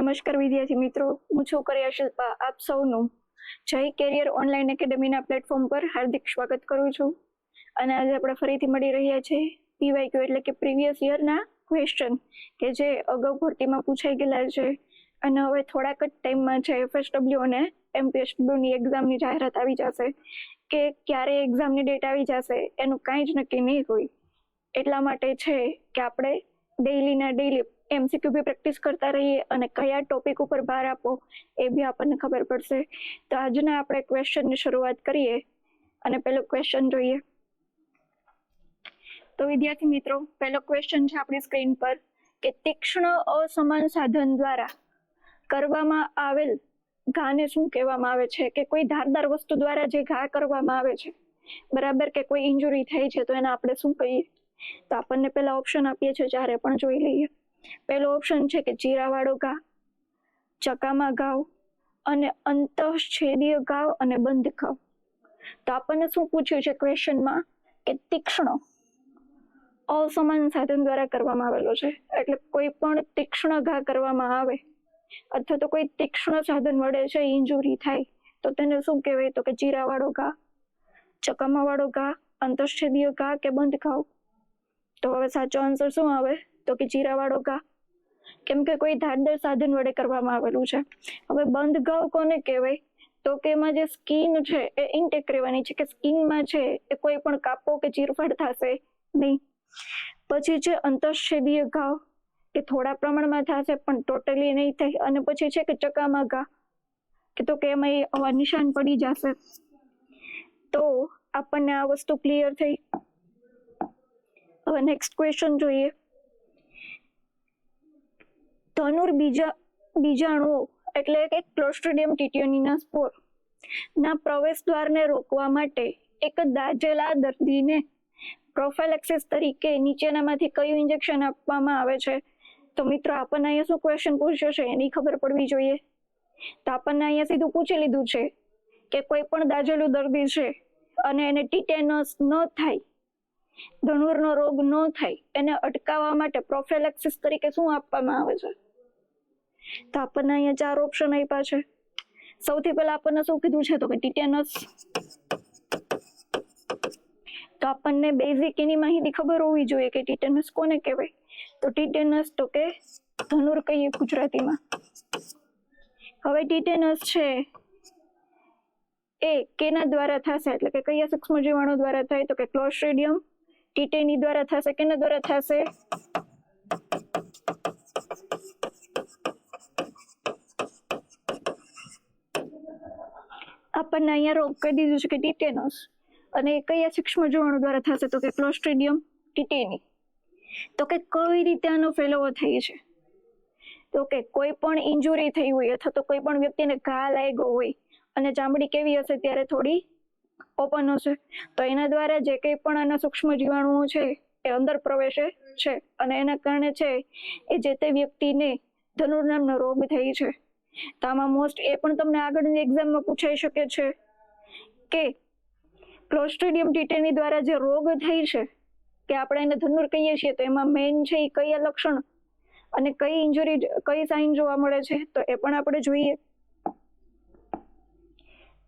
નમસ્કાર વિદ્યાર્થી મિત્રો, હું છું કરિયા શિલ્પા. આપ સૌનું જય કેરિયર ઓનલાઈન એકેડેમીના પ્લેટફોર્મ પર હાર્દિક સ્વાગત કરું છું. અને આજે આપણે ફરીથી મળી રહ્યા છે પીવાયક્યુ એટલે કે પ્રીવિયસ યરના ક્વેશ્ચન કે જે અગાઉ ભરતીમાં પૂછાઈ ગયેલા છે. અને હવે થોડાક જ ટાઈમમાં છે FSW અને MPSWની એક્ઝામની જાહેરાત આવી જશે. કે ક્યારે એક્ઝામની ડેટ આવી જશે એનું કાંઈ જ નક્કી નહીં હોય. એટલા માટે છે કે આપણે ડેઈલી MCQ બી પ્રેક્ટિસ કરતા રહીએ અને કયા ટોપિક ઉપર ભાર આપો એ બી આપણને ખબર પડશે. તો આજના આપણે ક્વેશ્ચનની શરૂઆત કરીએ અને પહેલો ક્વેશ્ચન જોઈએ. તો વિદ્યાર્થી મિત્રો, પહેલો ક્વેશ્ચન છે આપણી સ્ક્રીન પર કે તીક્ષ્ણ અસમાન સાધન દ્વારા કરવામાં આવેલ ઘાને શું કહેવામાં આવે છે? કે કોઈ ધારદાર વસ્તુ દ્વારા જે ઘા કરવામાં આવે છે, બરાબર, કે કોઈ ઇન્જુરી થઈ છે તો એને આપણે શું કહીએ? તો આપણને પહેલા ઓપ્શન આપીએ છીએ, ચારે પણ જોઈ લઈએ. પહેલો ઓપ્શન છે કે ચીરાવાળો ઘા, ચકામા ઘાવ અને અંતઃછેદીય ઘાવ અને બંધ ઘાવ. તો આપણને શું પૂછ્યું છે ક્વેશ્ચનમાં? કે તીક્ષ્ણ અસમાન સાધન દ્વારા કરવામાં આવેલો છે, એટલે કોઈ પણ તીક્ષ્ણ ઘા કરવામાં આવે અથવા તો કોઈ તીક્ષ્ણ સાધન વડે છે ઇન્જુરી થાય તો તેને શું કહેવાય? તો કે ચીરાવાળો ઘા, ચકામાવાળો ઘા, અંતઃછેદીય ઘા કે બંધ ઘાવ. તો હવે સાચો આન્સર શું આવે? તો કે ચીરાવાળો ઘા, કેમ કે કોઈ ધારદાર સાધન વડે કરવામાં આવેલું છે. હવે બંધ ઘાવ કોને કહેવાય? તો કે એમાં જે સ્કિન છે એ ઇન્ટેક રહેવાની છે, કે સ્કિનમાં છે એ કોઈ પણ કાપો કે ચીરફાડ થશે નહીં. પછી છે અંતઃછેદીય ઘાવ, કે થોડા પ્રમાણમાં થશે પણ ટોટલી નહીં થાય. અને પછી છે કે ચકામા ઘા, કે તો કે એમાં આવા નિશાન પડી જશે. તો આપણને આ વસ્તુ ક્લિયર થઈ. હવે નેક્સ્ટ ક્વેશ્ચન જોઈએ. બીજાણુઓ એટલે કે ક્લોસ્ટ્રીડિયમ ટીટ્યોનિના સ્પોર ના પ્રવેશ દ્વારને રોકવા માટે એક દાઝેલા દર્દીને પ્રોફાઇલેક્સિસ તરીકે નીચેનામાંથી કયું ઇન્જેક્શન આપવામાં આવે છે? તો મિત્રો, આપણને અહીંયા શું ક્વેશ્ચન પૂછ્યો છે એની ખબર પડવી જોઈએ. તો આપણને અહીંયા સીધું પૂછી લીધું છે કે કોઈ પણ દાઝેલું દર્દી છે અને એને ટીટેનસ ન થાય, ધનુર્નો રોગ ન થાય, એને અટકાવવા માટે પ્રોફાઇલેક્સિસ તરીકે શું આપવામાં આવે છે? તો આપણને અહીંયા ચાર ઓપ્શન આપ્યા છે. સૌથી પહેલા આપણને શું કીધું છે? તો કે ટીટેનસ. તો આપણને બેઝિક એની માહિતી ખબર હોવી જોઈએ કે ટીટેનસ કોને કહેવાય. તો ટીટેનસ તો કે ધનુર કહીએ ગુજરાતીમાં. હવે ટીટેનસ છે એ કેના દ્વારા થશે, એટલે કે કયા સૂક્ષ્મ જીવાણુ દ્વારા થાય? તો કે ક્લોસ્ટ્રીડિયમ ટીટેની દ્વારા થશે. કેના દ્વારા થશે? આપણને અહીંયા રોગ કહી દીધું છે કે ટીટેનસ, અને કયા સૂક્ષ્મ જીવાણુ દ્વારા થશે? તો કે ક્લોસ્ટ્રીડિયમ ટીટેની. તો કે કઈ રીતે આનો ફેલાવો થાય છે? તો કે કોઈ પણ ઇન્જુરી થઈ હોય અથવા તો કોઈ પણ વ્યક્તિને ઘા લાગ્યો હોય અને ચામડી કેવી હશે? ત્યારે થોડી ઓપન હશે. તો એના દ્વારા જે કંઈ પણ આના સૂક્ષ્મ જીવાણુઓ છે એ અંદર પ્રવેશે છે અને એના કારણે છે એ જે તે વ્યક્તિને ધનુર નામનો રોગ થાય છે. તો આમાં મોસ્ટ એ પણ તમને આગળની એક્ઝામમાં પૂછાઈ શકે છે કે ક્લોસ્ટ્રીડિયમ ટીટેની દ્વારા જે રોગ થાય છે કે આપણે એને ધનુર કહીએ છીએ, તો એમાં મેઇન છે એ કયા લક્ષણ અને કઈ ઇન્જુરી, કઈ સાઇન જોવા મળે છે? તો એ પણ આપણે જોઈએ.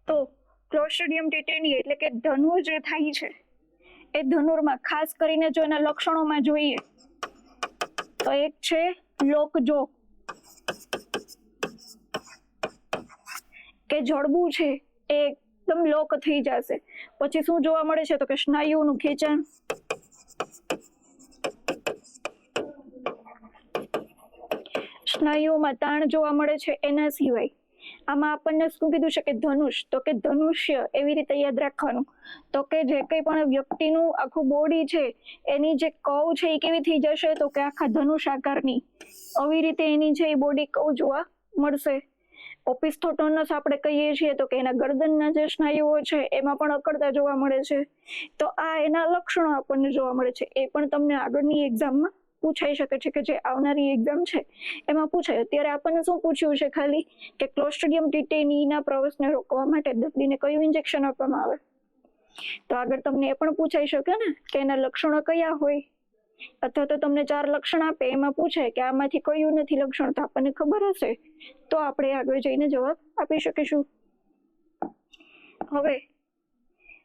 તો ક્લોસ્ટ્રીડિયમ ટીટેની એટલે કે ધનુર જે થાય છે એ ધનુરમાં ખાસ કરીને જો એના લક્ષણોમાં જોઈએ તો એક છે લોકજો, કે જડબું છે એ એકદમ લોક થઈ જશે. પછી શું જોવા મળે છે? તો કે સ્નાયુનું ખેંચાણ, સ્નાયુઓમાં તાણ જોવા મળે છે. એના સિવાય આમાં આપણને શું કીધું છે કે ધનુષ, તો કે ધનુષ્ય એવી રીતે યાદ રાખવાનું. તો કે જે કંઈ પણ વ્યક્તિનું આખું બોડી છે એની જે કવ છે એ કેવી થઈ જશે? તો કે આખા ધનુષ આકારની આવી રીતે એની જે બોડી કવ જોવા મળશે. ઓપિસ્થોટોનસ આપણે કહીએ છીએ તો કે એના ગરદનના જે સ્નાયુઓ છે એમાં પણ અકળતા જોવા મળે છે. તો આ એના લક્ષણો આપણને જોવા મળે છે. એ પણ તમને આગળની એક્ઝામમાં પૂછાઈ શકે છે, કે જે આવનારી એક્ઝામ છે એમાં પૂછાય. અત્યારે આપણને શું પૂછ્યું છે ખાલી? કે ક્લોસ્ટ્રીડિયમ ટીટેનીના પ્રવેશને રોકવા માટે દર્દીને કયું ઇન્જેક્શન આપવામાં આવે? તો આગળ તમને એ પણ પૂછાઈ શકે ને કે એના લક્ષણો કયા હોય. અથવા તો તમને 4 લક્ષણ આપે, એમાં પૂછે કે આમાંથી કયું નથી લક્ષણ, તો આપણને ખબર હશે તો આપણે આગળ જઈને જવાબ આપી શકીશું. હવે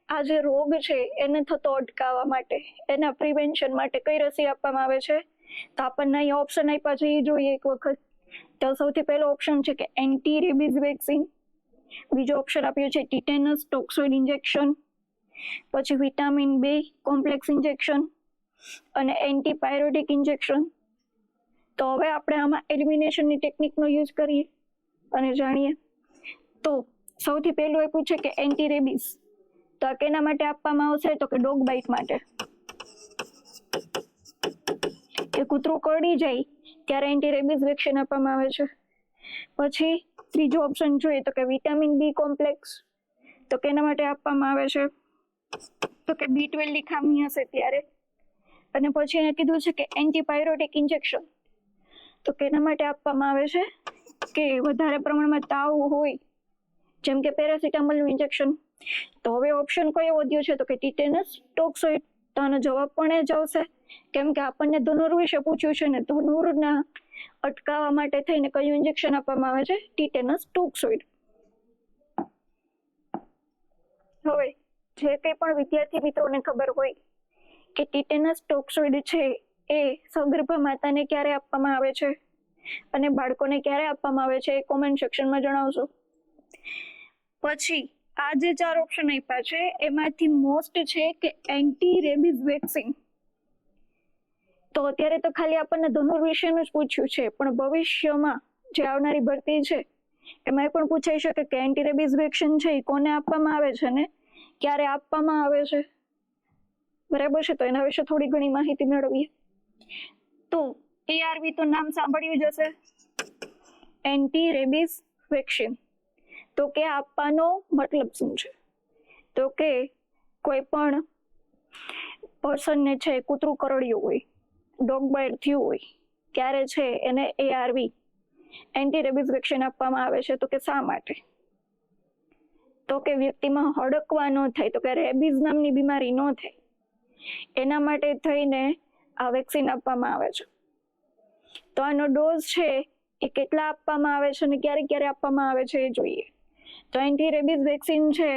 આ જે રોગ છે એને થતો અટકાવવા માટે, એના પ્રિવેન્શન માટે કઈ રસી આપવામાં આવે છે? તો આપણને અહીંયા ઓપ્શન આપ્યા છે એ જોઈએ એક વખત. તો સૌથી પહેલો ઓપ્શન છે કે એન્ટી રેબીઝ વેક્સિન. બીજો ઓપ્શન આપ્યો છે ટીટેનસ ટોક્સોઇડ ઇન્જેક્શન, પછી વિટામિન B કોમ્પ્લેક્સ ઇન્જેક્શન અને એન્ટીપાયરોટિક ઇન્જેક્શન. તો હવે આપણે આમાં એલિમિનેશનની ટેકનિકનો યુઝ કરીએ અને જાણીએ. તો સૌથી પહેલું એ પૂછે કે એન્ટી રેબીઝ, તો આ કેના માટે આપવામાં આવશે? તો કે ડોગ બાઇટ માટે, કે કૂતરું કરડી જાય ત્યારે એન્ટી રેબીઝ વેક્સિન આપવામાં આવે છે. પછી ત્રીજો ઓપ્શન જોઈએ તો કે વિટામિન B કોમ્પ્લેક્સ, તો કેના માટે આપવામાં આવે છે? તો કે B12 ની ખામી હશે ત્યારે. અને પછી એને કીધું છે કે એન્ટીપાયરોટિક ઇન્જેક્શન, તો કેના માટે આપવામાં આવે છે? કે વધારે પ્રમાણમાં તાવ હોય, જેમ કે પેરાસિટામોલનું ઇન્જેક્શન. તો હવે ઓપ્શન કયો વધ્યો છે? તો કે ટીટેનસ ટોક્સોઇડ. તો આનો જવાબ પણ એ જ આવશે, કેમ કે આપણને ધનુર વિશે પૂછ્યું છે ને ધનુરના અટકાવવા માટે થઈને કયું ઇન્જેક્શન આપવામાં આવે છે? ટીટેનસ ટોક્સોઇડ. હવે જે કંઈ પણ વિદ્યાર્થી મિત્રોને ખબર હોય કે ટીટેનસ ટોક્સોઇડ છે એ સગર્ભા માતાને ક્યારે આપવામાં આવે છે અને બાળકોને ક્યારે આપવામાં આવે છે, એ કોમેન્ટ સેક્શનમાં જણાવશો. પછી આ જે 4 ઓપ્શન આપ્યા છે એમાંથી મોસ્ટ છે કે એન્ટી રેબીઝ વેક્સિન. તો અત્યારે તો ખાલી આપણને ધનુર વિશેનું જ પૂછ્યું છે, પણ ભવિષ્યમાં જે આવનારી ભરતી છે એમાં પણ પૂછાઈ શકે કે એન્ટી રેબીઝ વેક્સિન છે એ કોને આપવામાં આવે છે ને ક્યારે આપવામાં આવે છે. બરાબર છે, તો એના વિશે થોડી ઘણી માહિતી મેળવીએ. તો ARV તો નામ સાંભળ્યું જ હશે, એન્ટી રેબીઝ વેક્સિન. તો કે આપવાનો મતલબ શું છે? તો કે કોઈ પણ પર્સનને છે કૂતરું કરડ્યું હોય, ડોગ બાઇટ થયું હોય, ત્યારે છે એને ARV એન્ટી રેબીઝ વેક્સિન આપવામાં આવે છે. તો કે શા માટે? તો કે વ્યક્તિમાં હડકવા ન થાય, તો કે રેબીઝ નામની બીમારી ન થાય, એના માટે થઈને આ વેક્સિન આપવામાં આવે છે. તો આનો ડોઝ છે એ કેટલા આપવામાં આવે છે અને ક્યારે ક્યારે આપવામાં આવે છે એ જોઈએ. તો એન્ટી રેબીઝ વેક્સિન છે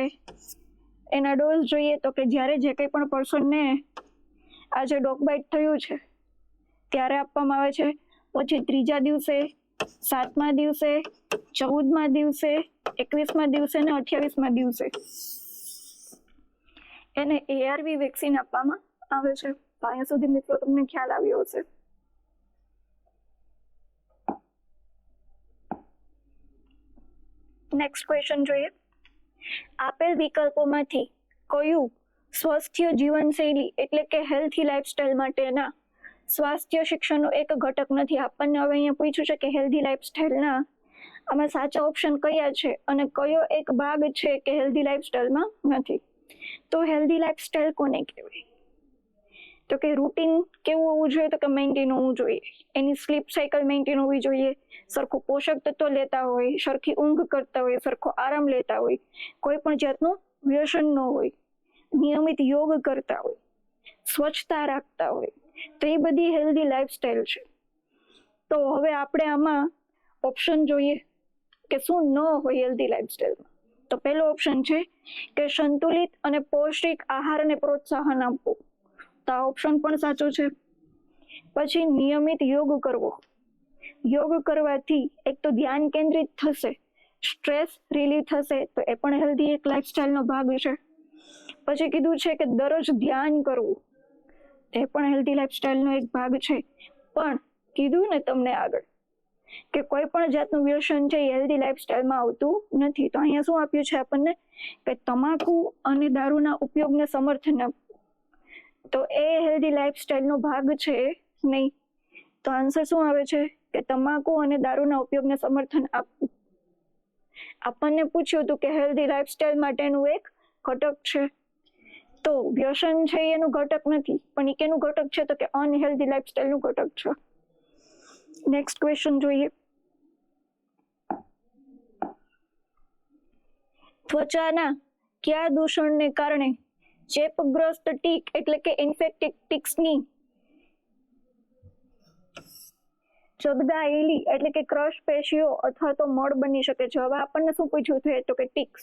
એના ડોઝ જોઈએ તો કે જ્યારે જે કંઈ પણ પર્સનને આ જે ડોગ બાઇટ થયું છે ત્યારે આપવામાં આવે છે. પછી 3જા દિવસે, 7મા દિવસે, 14મા દિવસે, 21મા દિવસે અને 28મા દિવસે એને ARV વેક્સિન આપવામાં આવે છે. તો અહીંયા સુધી મિત્રો તમને ખ્યાલ આવ્યો હશે. નેક્સ્ટ ક્વેશ્ચન જોઈએ. આપેલ વિકલ્પોમાંથી કયું સ્વસ્થ્ય જીવનશૈલી એટલે કે હેલ્થી લાઇફસ્ટાઇલ માટેના સ્વાસ્થ્ય શિક્ષણનો એક ઘટક નથી? આપણને હવે અહીંયા પૂછ્યું છે કે હેલ્ધી લાઇફસ્ટાઇલના આમાં સાચા ઓપ્શન કયા છે અને કયો એક ભાગ છે કે હેલ્ધી લાઇફસ્ટાઇલમાં નથી. તો હેલ્ધી લાઇફસ્ટાઇલ કોને કહેવાય? તો કે રૂટીન કેવું હોવું જોઈએ? તો કે મેન્ટેન હોવું જોઈએ. એની સ્લીપ સાયકલ મેન્ટેન હોવી જોઈએ, સરખું પોષક તત્વો લેતા હોય, સરખી ઊંઘ કરતા હોય, સરખો આરામ લેતા હોય, કોઈ પણ જાતનું વ્યસન ન હોય, નિયમિત યોગ કરતા હોય, સ્વચ્છતા રાખતા હોય. તો એ બધી હેલ્ધી લાઇફસ્ટાઇલ છે. તો હવે આપણે આમાં ઓપ્શન જોઈએ કે શું ન હોય હેલ્ધી લાઇફસ્ટાઇલમાં. તો પહેલો ઓપ્શન છે કે સંતુલિત અને પૌષ્ટિક આહારને પ્રોત્સાહન આપવું. તો આ ઓપ્શન પણ સાચો છે. પછી નિયમિત યોગ કરવો. યોગ કરવાથી એક તો ધ્યાન કેન્દ્રિત થશે, સ્ટ્રેસ રિલીવ થશે, તો એ પણ હેલ્ધી એક લાઇફસ્ટાઇલનો ભાગ છે. પછી કીધું છે કે દરરોજ ધ્યાન કરવું, એ પણ હેલ્ધી લાઇફસ્ટાઇલનો એક ભાગ છે. પણ કીધું ને તમને આગળ કે કોઈ પણ જાતનું વ્યસન છે એ હેલ્ધી લાઇફસ્ટાઇલમાં આવતું નથી. તો અહીંયા શું આપ્યું છે આપણને કે તમાકુ અને દારૂના ઉપયોગને સમર્થન આપવું. તો એ હેલ્ધી લાઇફસ્ટાઇલનો ભાગ છે નહીં. તો આન્સર શું આવે છે કે તમાકુ અને દારૂના ઉપયોગને સમર્થન આપવું. આપણને પૂછ્યું હતું કે હેલ્ધી લાઇફસ્ટાઇલ માટેનું એક ઘટક છે. તો વ્યસન છે એનું ઘટક નથી, પણ એ કેનું ઘટક છે? તો કે અનહેલ્ધી લાઇફસ્ટાઇલનું ઘટક છે. નેક્સ્ટ ક્વેશ્ચન જોઈએ. ત્વચાના કયા દૂષણને કારણે ચેપગ્રસ્ત ટીક એટલે કે ઇન્ફેક્ટેડ ટીક્સની ચગદાયેલી એટલે કે ક્રશ પેશીઓ અથવા તો મળ બની શકે છે. હવે આપણને શું પૂછ્યું છે તો કે ટિક્સ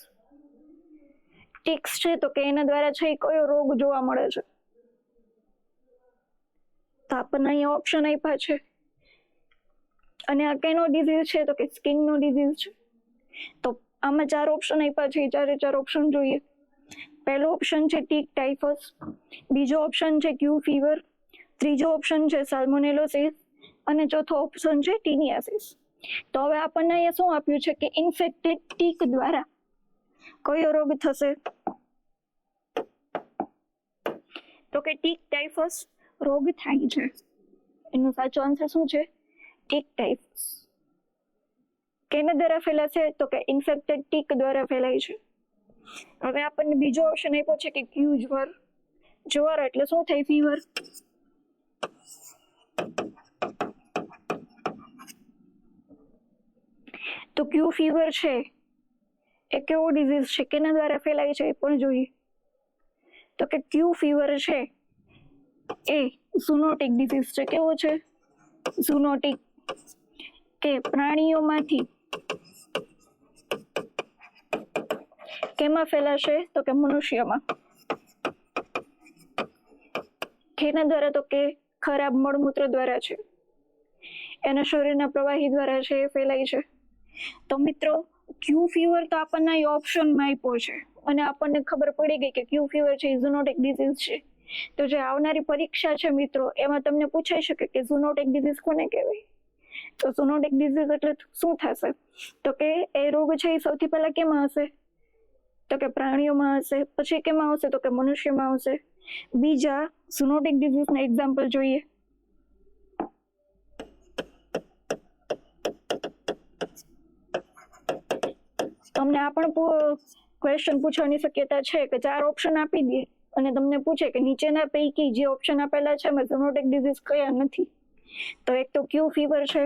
છે તો કે એના દ્વારા છે કયો રોગ જોવા મળે છે. તો આપણને અહીંયા ઓપ્શન આપ્યા છે અને આ કેનો ડિઝીઝ છે તો કે સ્કિનનો ડિઝીઝ છે. તો આમાં 4 ઓપ્શન આપ્યા છે, 4 ઓપ્શન જોઈએ. પહેલો ઓપ્શન છે ટીક ટાઇફસ, બીજો ઓપ્શન છે ક્યુ ફીવર, ત્રીજો ઓપ્શન છે સાલ્મોનેલોસિસ અને ચોથો ઓપ્શન છે ટીનિયાસિસ. તો હવે આપણને અહીંયા શું આપ્યું છે કે ઇન્ફેક્ટેડ ટીક દ્વારા કયો રોગ થશે તો કે ટીક ટાઇફસ રોગ થાય છે. એનો સાચો આન્સર શું છે? ટીક ટાઇફસ. કેના દ્વારા ફેલાશે તો કે ઇન્ફેક્ટેડ ટીક દ્વારા ફેલાય છે. હવે આપણને બીજો ઓપ્શન આપ્યો છે કે ક્યુ જ્વર. જ્વર એટલે શું થાય? ફીવર. તો ક્યુ ફીવર છે એ કેવો ડિઝીઝ છે, કેના દ્વારા ફેલાય છે એ પણ જોઈએ. તો કે ક્યુ ફીવર છે એ ઝૂનોટિક ડિઝીઝ છે. કેવો છે? ઝૂનોટિક. કે પ્રાણીઓમાંથી કેમાં ફેલાશે તો કે મનુષ્યમાં. કેના દ્વારા તો કે ખરાબ મળમૂત્ર દ્વારા છે. એના શરીરના પ્રવાહી દ્વારા છે એ ફેલાય છે. તો મિત્રો ક્યુ ફીવર તો આપણને ઓપ્શનમાં આપ્યો છે અને આપણને ખબર પડી ગઈ કે ક્યુ ફીવર છે એ ઝૂનોટિક ડિઝીઝ છે. તો જે આવનારી પરીક્ષા છે મિત્રો એમાં તમને પૂછાઈ શકે કે ઝૂનોટિક ડિઝીઝ કોને કહેવાય. તો ઝૂનોટિક ડિઝીઝ એટલે શું થશે તો કે એ રોગ છે એ સૌથી પહેલા કેમાં હશે તો કે પ્રાણીઓમાં હશે, પછી કેમાં આવશે તો કે મનુષ્યમાં આવશે. બીજા ઝૂનોટિક ડિઝીઝના એક્ઝામ્પલ જોઈએ. તમને આ પણ ક્વેશ્ચન પૂછવાની શક્યતા છે કે 4 ઓપ્શન આપી દે અને તમને પૂછે કે નીચેના પૈકી જે ઓપ્શન આપેલા છે એમાં ઝૂનોટિક ડિઝીઝ કયા નથી. તો એક તો ક્યુ ફીવર છે,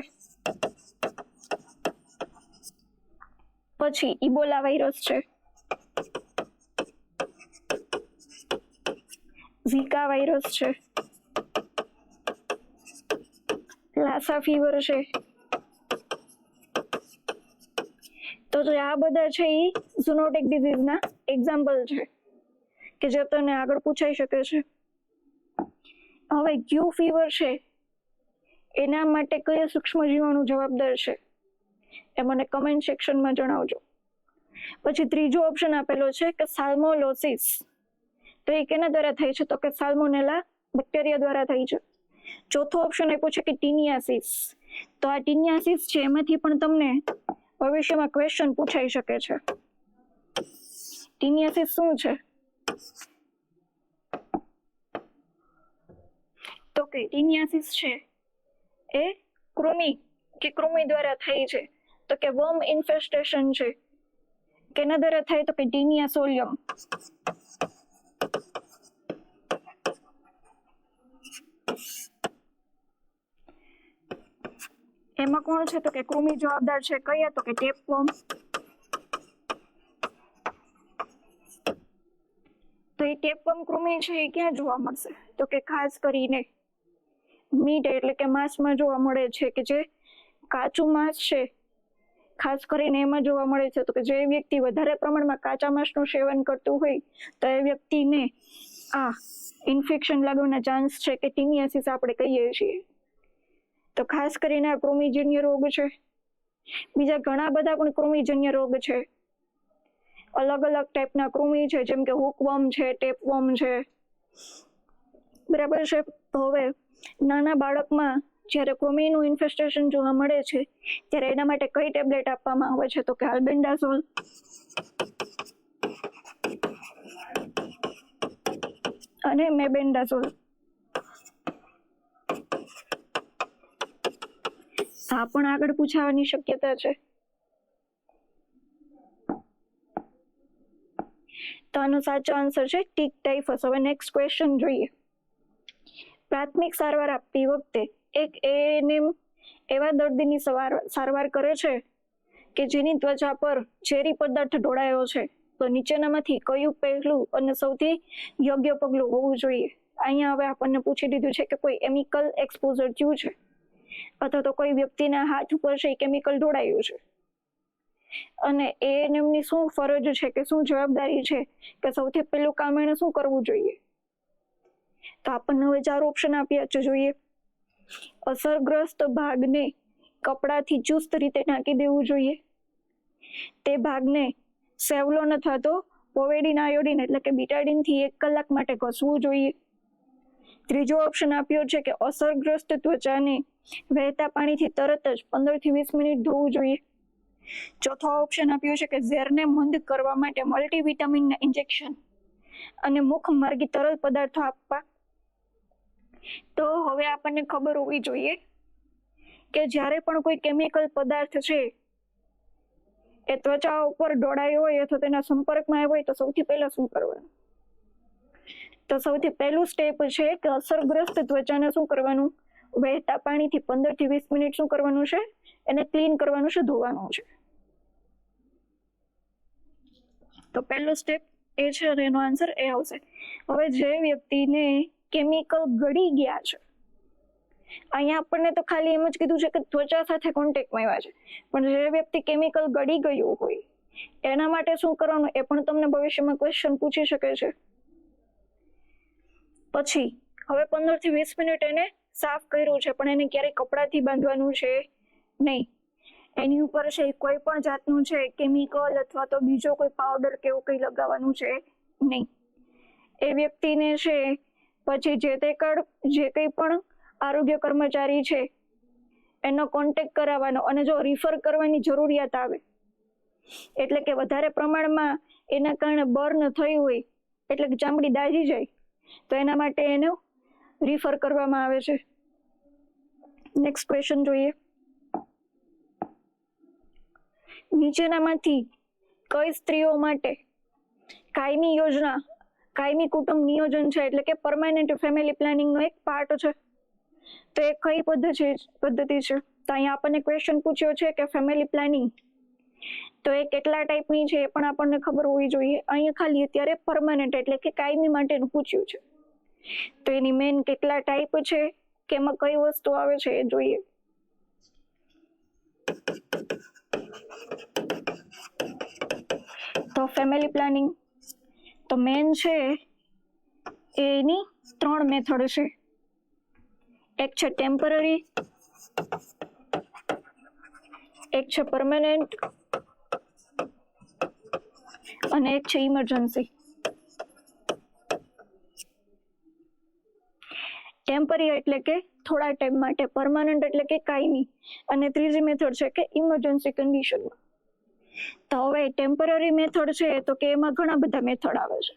પછી ઇબોલા વાયરસ છે, ઝીકા વાયરસ છે, લાસા ફીવર છે. તો જે આ બધા છે એ ઝૂનોટિક ડિઝીઝના એક્ઝામ્પલ છે કે જે તને આગળ પૂછાઈ શકે છે. હવે ક્યુ ફીવર છે એના માટે કયા સૂક્ષ્મ જીવાણુ જવાબદાર છે એ મને કમેન્ટ સેક્શનમાં જણાવજો. પછી ત્રીજો ઓપ્શન આપેલો છે કે સાલ્મોલોસિસ. તો એ કેના દ્વારા થાય છે તો કે સાલ્મોનેલા બેક્ટેરિયા દ્વારા થાય છે. ચોથો ઓપ્શન આપ્યો છે કે ટીનિયાસિસ. તો આ ટીનિયાસિસ છે એમાંથી પણ તમને ભવિષ્યમાં ક્વેશ્ચન પૂછાઈ શકે છે. ટીનિયાસિસ શું છે તો કે ટીનિયાસિસ છે એ કૃમિ દ્વારા થાય છે. તો કે વર્મ ઇન્ફેસ્ટેશન છે. કેના દ્વારા થાય તો કે ટીનિયા સોલિયમ. એમાં કોણ છે તો કે કૃમિ જવાબદાર છે. કયા તો કે ટેપવર્મ. તો એ ટેપવર્મ કૃમિ છે એ ક્યાં જોવા મળશે તો કે ખાસ કરીને મીટ એટલે કે માંસમાં જોવા મળે છે કે જે કાચું માંસ છે ખાસ કરીને એમાં જોવા મળે છે. તો કે જે વ્યક્તિ વધારે પ્રમાણમાં કાચા માંસનું સેવન કરતું હોય તો એ વ્યક્તિને આ ઇન્ફેક્શન લાગવાના ચાન્સ છે કે ટીનિયાસિસ આપણે કહીએ છીએ. તો ખાસ કરીને આ કૃમિજન્ય રોગ છે. બીજા ઘણા બધા પણ કૃમિજન્ય રોગ છે. અલગ અલગ ટાઈપના કૃમિ છે જેમ કે હુકવર્મ છે, ટેપવર્મ છે. બરાબર છે. તો હવે નાના બાળકમાં જ્યારે કૃમિનું ઇન્ફેસ્ટેશન જોવા મળે છે ત્યારે એના માટે કઈ ટેબ્લેટ આપવામાં આવે છે તો કે આલ્બેન્ડાઝોલ. અને મેબેન્ડાઝોલ. આ પણ આગળ પૂછાવાની શક્યતા છે. તો આનો સાચો આન્સર છે ટીક ટાઇફસ. હવે નેક્સ્ટ ક્વેશ્ચન જોઈએ. પ્રાથમિક સારવાર આપતી વખતે એક એએનએમ એવા દર્દીની સારવાર કરે છે કે જેની ત્વચા પર ઝેરી પદાર્થ ઢોળાયો છે. તો નીચેનામાંથી કયું પહેલું અને સૌથી યોગ્ય પગલું હોવું જોઈએ. અહીંયા હવે આપણને પૂછી દીધું છે કે કોઈ કેમિકલ એક્સપોઝર થયું છે અથવા તો કોઈ વ્યક્તિના હાથ ઉપર છે કેમિકલ ઢોળાયું છે અને એએનએમની શું ફરજ છે કે શું જવાબદારી છે કે સૌથી પહેલું કામ એને શું કરવું જોઈએ? તો આપણને હવે 4 ઓપ્શન આપ્યા છે. જોઈએ, અસરગ્રસ્ત ભાગને કપડાથી ચુસ્ત રીતે ઢાંકી દેવું જોઈએ, તે ભાગને સેવલોન અથવા તો પોવેડિન આયોડિન એટલે કે બીટાડિન થી 1 કલાક માટે ઘસવું જોઈએ. ત્રીજો ઓપ્શન આપ્યો છે કે અસરગ્રસ્ત ત્વચાને વહેતા પાણીથી તરત જ 15 થી 20 મિનિટ ધોવું જોઈએ. ચોથો ઓપ્શન આપ્યો છે કે ઝેરને મંદ કરવા માટે મલ્ટીવિટામિનના ઇન્જેક્શન અને મુખ માર્ગી તરલ પદાર્થો આપવા. તો હવે આપણને ખબર હોવી જોઈએ કે જ્યારે પણ કોઈ કેમિકલ પદાર્થ છે એ ત્વચા ઉપર ઢોળાયો હોય અથવા તેના સંપર્કમાં આવ્યો હોય તો સૌથી પહેલા શું કરવાનું? તો સૌથી પહેલું સ્ટેપ છે કે અસરગ્રસ્ત ત્વચાને શું કરવાનું? વહેતા પાણીથી 15 થી 20 મિનિટ શું કરવાનું છે? એને ક્લીન કરવાનું છે, ધોવાનું છે. તો પહેલો સ્ટેપ એ છે અને એનો આન્સર એ આવશે. હવે જે વ્યક્તિને કેમિકલ ગળી ગયા છે, અહીંયા આપણને તો ખાલી એમ જ કીધું છે કે ત્વચા સાથે કોન્ટેક્ટમાં આવ્યા છે, પણ જે વ્યક્તિ કેમિકલ ગળી ગયું હોય એના માટે શું કરવાનું એ પણ તમને ભવિષ્યમાં ક્વેશ્ચન પૂછી શકે છે. પછી હવે 15 થી 20 મિનિટ એને સાફ કર્યું છે, પણ એને ક્યારેય કપડાથી બાંધવાનું છે નહીં. એની ઉપર છે કોઈ પણ જાતનું છે કેમિકલ અથવા તો બીજો કોઈ પાવડર કે એવું કંઈ લગાવવાનું છે નહીં. એ વ્યક્તિને છે પછી જે કંઈ પણ આરોગ્ય કર્મચારી છે એનો કોન્ટેક્ટ કરાવવાનો, અને જો રિફર કરવાની જરૂરિયાત આવે એટલે કે વધારે પ્રમાણમાં એના કારણે બર્ન થયું હોય એટલે કે ચામડી દાઝી જાય તો એના માટે એને રિફર કરવામાં આવે છે. નેક્સ્ટ ક્વેશ્ચન જોઈએ, નીચેનામાંથી કઈ સ્ત્રીઓ માટે કાયમી યોજના, કાયમી કુટુંબ નિયોજન છે એટલે કે પરમાનન્ટ ફેમિલી પ્લાનિંગનો એક પાર્ટ છે? તો એ કઈ પદ્ધતિ છે? તો અહીંયા આપણને ક્વેશ્ચન પૂછ્યો છે કે ફેમિલી પ્લાનિંગ, તો એ કેટલા ટાઈપની છે એ પણ આપણને ખબર હોવી જોઈએ. અહીંયા ખાલી અત્યારે પરમાનન્ટ એટલે કે કાયમી માટેનું પૂછ્યું છે. તો એની મેઇન કેટલા ટાઈપ છે કે એમાં કઈ વસ્તુ આવે છે એ જોઈએ. તો ફેમિલી પ્લાનિંગ તો મેઇન છે એની 3 મેથડ છે. એક છે ટેમ્પરરી, એક છે પરમાનન્ટ અને એક છે ઇમરજન્સી. ટેમ્પરરી એટલે કે થોડા ટાઈમ માટે, પરમાનન્ટ એટલે કે કાયમી, અને ત્રીજી મેથડ છે કે ઇમરજન્સી કન્ડિશનમાં. તો હવે ટેમ્પરરી મેથડ છે તો કે એમાં ઘણા બધા મેથડ આવે છે.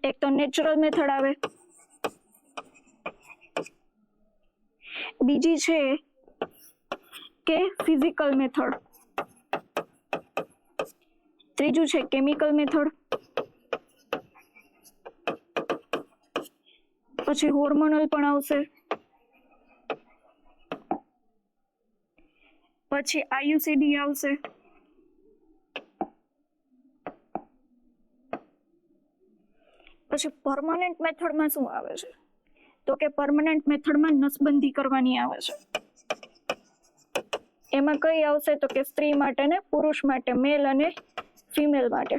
એક તો નેચરલ મેથડ આવે, બીજી છે કે ફિઝિકલ મેથડ, ત્રીજું છે કેમિકલ મેથડ, પછી હોર્મોનલ પણ આવશે, પછી આયુસીડી આવશે, પછી પરમાનન્ટ મેથડમાં શું આવે છે તો કે પરમાનન્ટ મેથડમાં નસબંધી કરવાની આવે છે. એમાં કઈ આવશે તો કે સ્ત્રી માટે ને પુરુષ માટે, મેલ અને ફિમેલ માટે.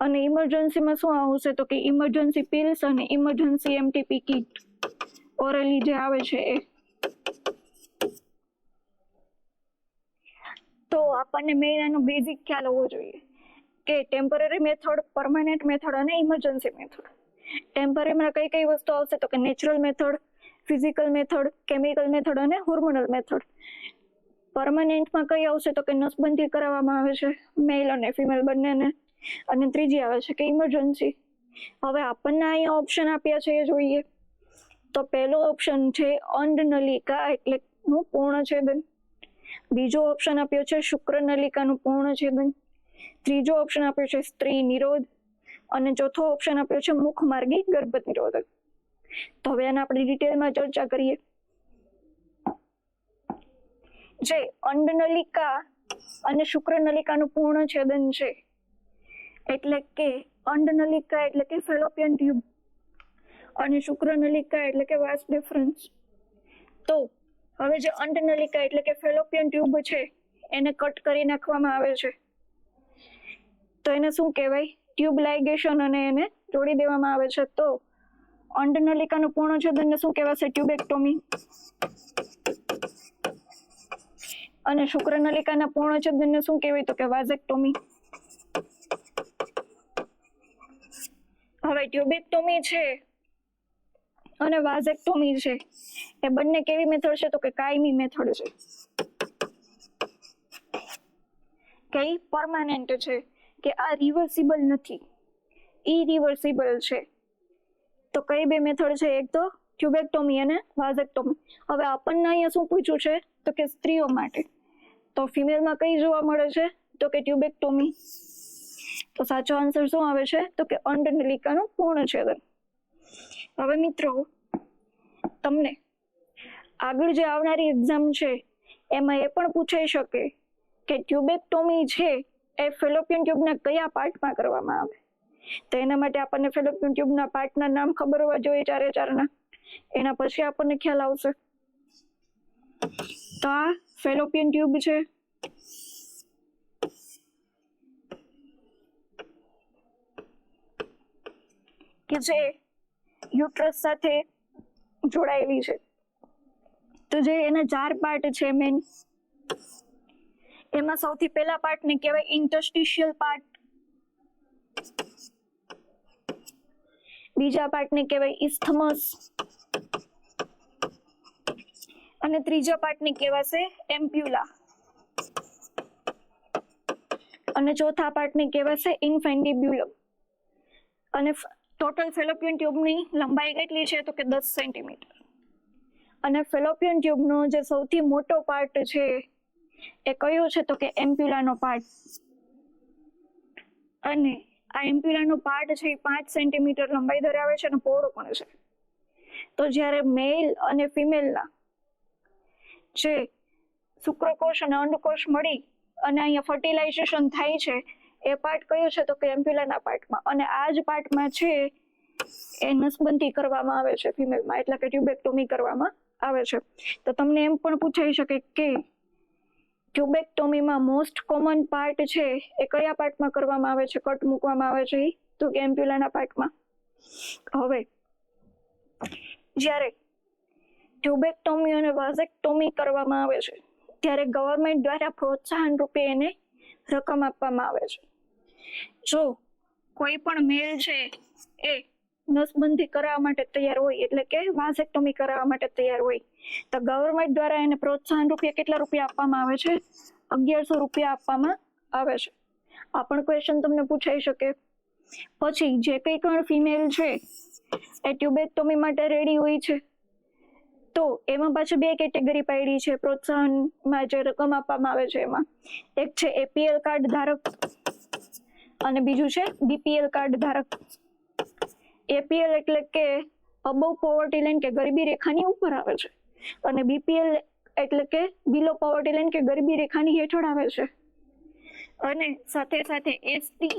અને ઇમરજન્સીમાં શું આવશે તો કે ઇમરજન્સી પિલ્સ અને ઇમરજન્સી એમટીપી કિટ ઓરલી જે આવે છે એ. તો આપણને મેઇન એનો બેઝિક ખ્યાલ હોવો જોઈએ કે ટેમ્પરરી મેથડ, પરમાનન્ટ મેથડ અને ઇમરજન્સી મેથડ. ટેમ્પરરીમાં કઈ કઈ વસ્તુ આવશે તો કે natural method, physical method, chemical method અને હોર્મોનલ મેથડ. પરમાનન્ટમાં કઈ આવશે તો કે નસબંધી કરાવવામાં આવે છે મેલ અને ફિમેલ બંનેને, અને ત્રીજી આવે છે કે ઇમરજન્સી. હવે આપણને અહીંયા ઓપ્શન આપ્યા છે એ જોઈએ. તો પહેલો ઓપ્શન છે અંડનલિકા એટલે નું પૂર્ણછેદન, બીજો ઓપ્શન આપ્યો છે શુક્રનલિકાનું પૂર્ણછેદન, ત્રીજો ઓપ્શન આપ્યો છે સ્ત્રી નિરોધ, અને ચોથો ઓપ્શન આપ્યો છે મુખમાર્ગી ગર્ભ નિરોધક. તો હવે એને આપણે ડિટેલમાં ચર્ચા કરીએ. જે અંડનલિકા અને શુક્રનલિકાનું પૂર્ણછેદન છે એટલે કે અંડનલિકા એટલે કે ફેલોપિયન ટ્યુબ અને શુક્રનલિકા એટલે કે વાસ ડિફરન્સ. તો હવે જે અંડનલિકા એટલે કે ફેલોપિયન ટ્યુબ છે એને કટ કરી નાખવામાં આવે છે, તો એને શું કહેવાય? ટ્યુબ લાઇગેશન, અને એને જોડી દેવામાં આવે છે. તો અંડનલિકાનું પૂર્ણછેદનને શું કહેવાશે? ટ્યુબેક્ટોમી. અને શુક્રનલિકાના પૂર્ણછેદનને શું કહેવાય? તો કે વાઝેક્ટોમી. હવે ટ્યુબેક્ટોમી છે અને વાઝેક્ટોમી છે એ બંને કેવી મેથડ છે? તો કે કાયમી મેથડ છે. કઈ? પરમાનન્ટ છે, કે આ રિવર્સિબલ નથી, ઇરિવર્સિબલ છે. તો કઈ બે મેથડ છે? એક તો ટ્યુબેક્ટોમી અને વાઝેક્ટોમી. હવે આપણને અહીંયા શું પૂછ્યું છે? તો કે સ્ત્રીઓ માટે. તો ફિમેલમાં કઈ જોવા મળે છે? તો કે ટ્યુબેક્ટોમી. તો સાચો આન્સર શું આવે છે? તો કે અંડનલિકાનું પૂર્ણછેદન. હવે મિત્રો, તમને આગળ જે આવનારી એક્ઝામ છે એમાં એ પણ પૂછાઈ શકે કે ટ્યુબેક્ટોમી છે એ ફેલોપિયન ટ્યુબના કયા પાર્ટમાં કરવામાં આવે. તો એના માટે આપણને ફેલોપિયન ટ્યુબના પાર્ટના નામ ખબર હોવા જોઈએ, ચારે ચારના. એના પછી આપણને ખ્યાલ આવશે. તો આ ફેલોપિયન ટ્યુબ છે, કે જે યુટ્રસ સાથે જોડાયેલી છે. તો જે એના 4 પાર્ટ છે મેન, એમાં સૌથી પહેલા પાર્ટને કહેવાય ઇન્ટરસ્ટિશિયલ પાર્ટ, બીજા પાર્ટને કહેવાય ઇસ્થમસ, અને ત્રીજા પાર્ટને કહેવાશે એમ્પ્યુલા, અને ચોથા પાર્ટને કહેવાશે ઇન્ફેન્ડિબ્યુલમ. અને ટોટલ ફેલોપિયન ટ્યુબની લંબાઈ કેટલી છે? તો કે 10 સેન્ટીમીટર. અને ફેલોપિયન ટ્યુબનો જે સૌથી મોટો પાર્ટ છે એ કયો છે? તો કે એમ્પ્યુલાનો પાર્ટ. અને આ એમ્પ્યુલાનો પાર્ટ છે એ 5 સેન્ટીમીટર લંબાઈ ધરાવે છે અને પહોળો પણ છે. તો જ્યારે મેલ અને ફિમેલના જે શુક્રકોષ અને અંડકોષ મળી અને અહીંયા ફર્ટિલાઇઝેશન થાય છે એ પાર્ટ કયો છે? તો કે એમ્પ્યુલાના પાર્ટમાં. અને આ જ પાર્ટમાં છે એ નસબંધી કરવામાં આવે છે ફિમેલમાં, એટલે કે ટ્યુબેક્ટોમી કરવામાં આવે છે. તો તમને એમ પણ પૂછાઈ શકે કે ટ્યુબેક્ટોમીમાં મોસ્ટ કોમન પાર્ટ છે એ કયા પાર્ટમાં કરવામાં આવે છે, કટ મૂકવામાં આવે છે? તો કે એમ્પ્યુલાના પાર્ટમાં. હવે જ્યારે ટ્યુબેક્ટોમી અને વાઝેક્ટોમી કરવામાં આવે છે ત્યારે ગવર્મેન્ટ દ્વારા પ્રોત્સાહન રૂપે એને રકમ આપવામાં આવે છે. જો કોઈ પણ મેલ છે એ નસબંધી કરાવવા માટે તૈયાર હોય, એટલે કે વાઝેક્ટોમી કરાવવા માટે તૈયાર હોય, તો ગવર્મેન્ટ દ્વારા એને પ્રોત્સાહન રૂપિયા કેટલા રૂપિયા આપવામાં આવે છે? 1100 રૂપિયા આપવામાં આવે છે. આ પણ ક્વેશ્ચન તમને પૂછાઈ શકે. પછી જે કંઈ પણ ફિમેલ છે એ ટ્યુબેક્ટોમી માટે રેડી હોય છે, તો એમાં પાછું 2 કેટેગરી પાડી છે પ્રોત્સાહનમાં જે રકમ આપવામાં આવે છે એમાં. એક છે એપીએલ કાર્ડ ધારક અને બીજું છે બીપીએલ કાર્ડ ધારક. એપીએલ એટલે કે અબવ પોવર્ટી લાઇન કે ગરીબી રેખાની ઉપર આવે છે, અને બીપીએલ એટલે કે બિલો પોવર્ટી લાઇન કે ગરીબી રેખાની હેઠળ આવે છે. અને સાથે સાથે એસટી